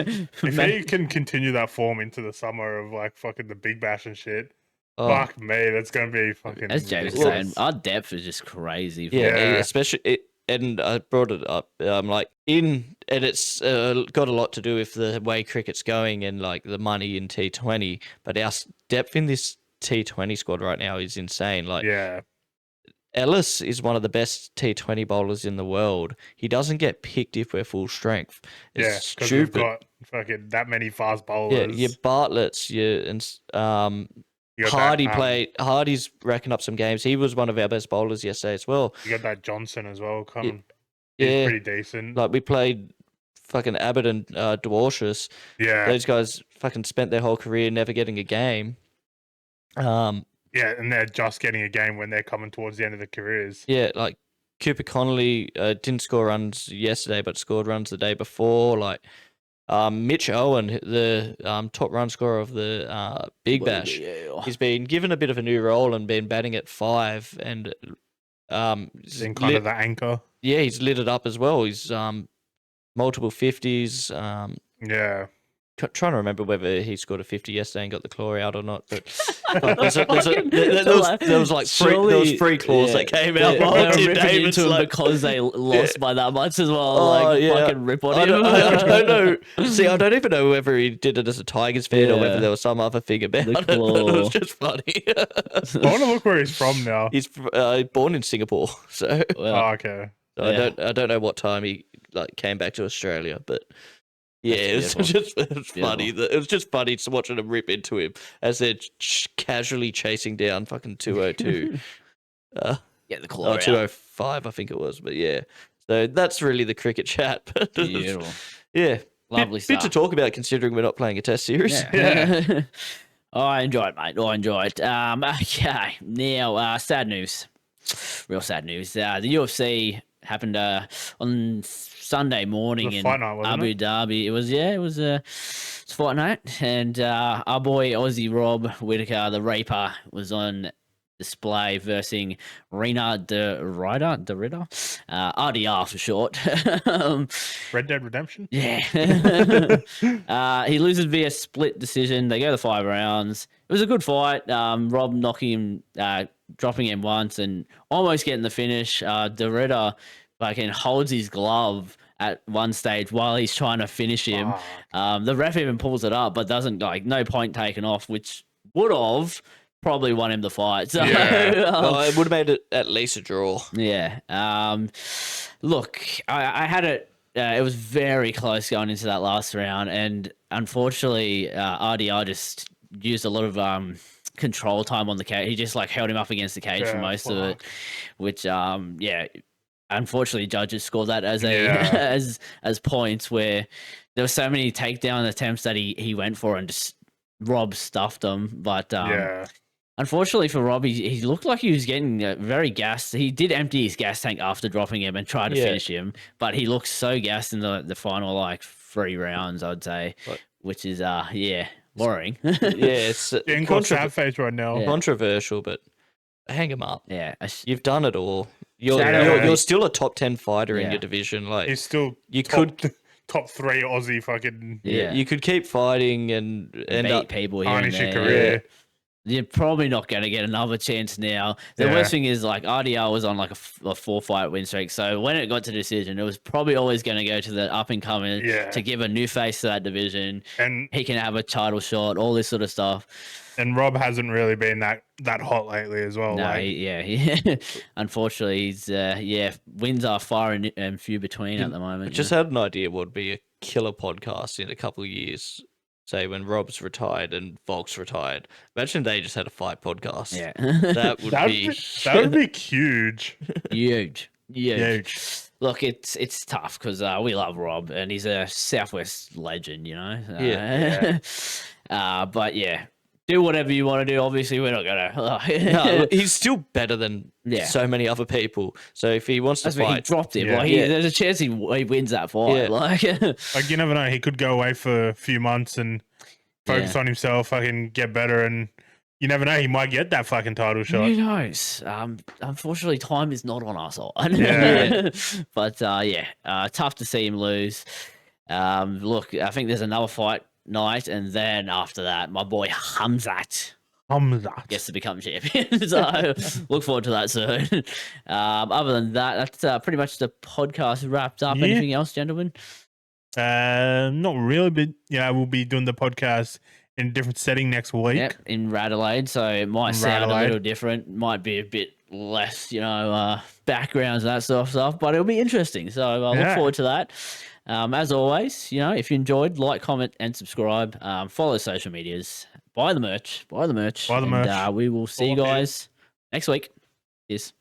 if he can continue that form into the summer of like fucking the Big Bash and shit, fuck me, that's gonna be fucking. As James was saying, our depth is just crazy. Yeah, especially and I brought it up. And it's got a lot to do with the way cricket's going and like the money in T20. But our depth in this T20 squad right now is insane. Like, Ellis is one of the best T20 bowlers in the world. He doesn't get picked if we're full strength. It's because we've got fucking that many fast bowlers. Yeah, your Bartlett's, Hardy's racking up some games. He was one of our best bowlers yesterday as well. You got that Johnson as well. He's pretty decent. Like we played fucking Abbott and Dwarshus. Yeah. Those guys fucking spent their whole career never getting a game. And they're just getting a game when they're coming towards the end of their careers. Yeah, like Cooper Connolly didn't score runs yesterday, but scored runs the day before. Like Mitch Owen, the top run scorer of the Big Bash, he's been given a bit of a new role and been batting at 5 and been kind of the anchor. Yeah, he's lit it up as well. He's multiple 50s. Trying to remember whether he scored a 50 yesterday and got the claw out or not, but there was like three claws that came out. They were ripping into him because they lost by that much as well. Fucking rip on him. I don't know. See, I don't even know whether he did it as a Tigers fan or whether there was some other thing about it. But it was just funny. I want to look where he's from now. He's born in Singapore, so okay. So I don't know what time he came back to Australia, but. Yeah, it was funny. It was just funny to watching them rip into him as they're casually chasing down fucking 202. Get the claw out. 205, I think it was. But yeah, so that's really the cricket chat. Beautiful. Yeah, lovely stuff. Bit to talk about considering we're not playing a test series. Yeah. I enjoy it, mate. I enjoy it. Okay, now sad news. Real sad news. The UFC happened on Sunday morning in Abu Dhabi. It was a fight night, and our boy Aussie Rob Whittaker, the Reaper, was on display versus Rena de Rider, RDR for short. Red Dead Redemption? Yeah. He loses via split decision. They go the 5 rounds. It was a good fight. Rob knocking him, dropping him once and almost getting the finish. De Ritter fucking holds his glove at one stage while he's trying to finish him. The ref even pulls it up, but doesn't no point taken off, which would have probably won him the fight. So, it would have made it at least a draw. Yeah. Look, I had it. It was very close going into that last round, and unfortunately, RDR just used a lot of control time on the cage. He just held him up against the cage for most of it, which unfortunately, judges score that as as points where there were so many takedown attempts that he went for and just Rob stuffed them. But unfortunately for Rob, he looked like he was getting very gassed. He did empty his gas tank after dropping him and tried to finish him, but he looked so gassed in the final 3 rounds, I'd say, which is worrying. It's sad face right now. Controversial, but hang him up. Yeah, you've done it all. You're still a top 10 fighter in your division. He's still top 3 Aussie fucking. Yeah, you could keep fighting and end beat up people here tarnish your career. You're probably not going to get another chance now. The worst thing is RDR was on a 4-fight win streak, so when it got to decision, it was probably always going to go to the up and coming to give a new face to that division, and he can have a title shot, all this sort of stuff. And Rob hasn't really been that hot lately as well. No, unfortunately, he's wins are far and few between at the moment. I just had an idea what would be a killer podcast in a couple of years. say when Rob's retired and Volk's retired. Imagine they just had a fight podcast. Yeah. That would be that would be huge. Huge. Huge. Look, it's tough because we love Rob and he's a Southwest legend, you know. But yeah, do whatever you want to do. Obviously, we're not gonna. no, he's still better than Yeah. so many other people. So if he wants to That's why he fight, dropped him. Yeah. Like, there's a chance he wins that fight. Yeah. Like, Like you never know, he could go away for a few months and focus on himself, fucking get better, and you never know, he might get that fucking title shot. who knows? Unfortunately, time is not on our side. Yeah. But tough to see him lose. Look, I think there's another fight night, and then after that, my boy Hamzat gets to become champion. So look forward to that soon. Other than that, that's pretty much the podcast wrapped up. Yeah. Anything else, gentlemen? Not really, but yeah, we'll be doing the podcast in a different setting next week. Yep, in Radelaide, so it might In sound a Radelaide. little different. Might be a bit less, backgrounds and that sort of stuff, but it'll be interesting. So I look Yeah. forward to that. As always, if you enjoyed, like, comment, and subscribe. Follow social medias. Buy the merch. Buy the and, merch. we will see you All of it. guys next week. Cheers.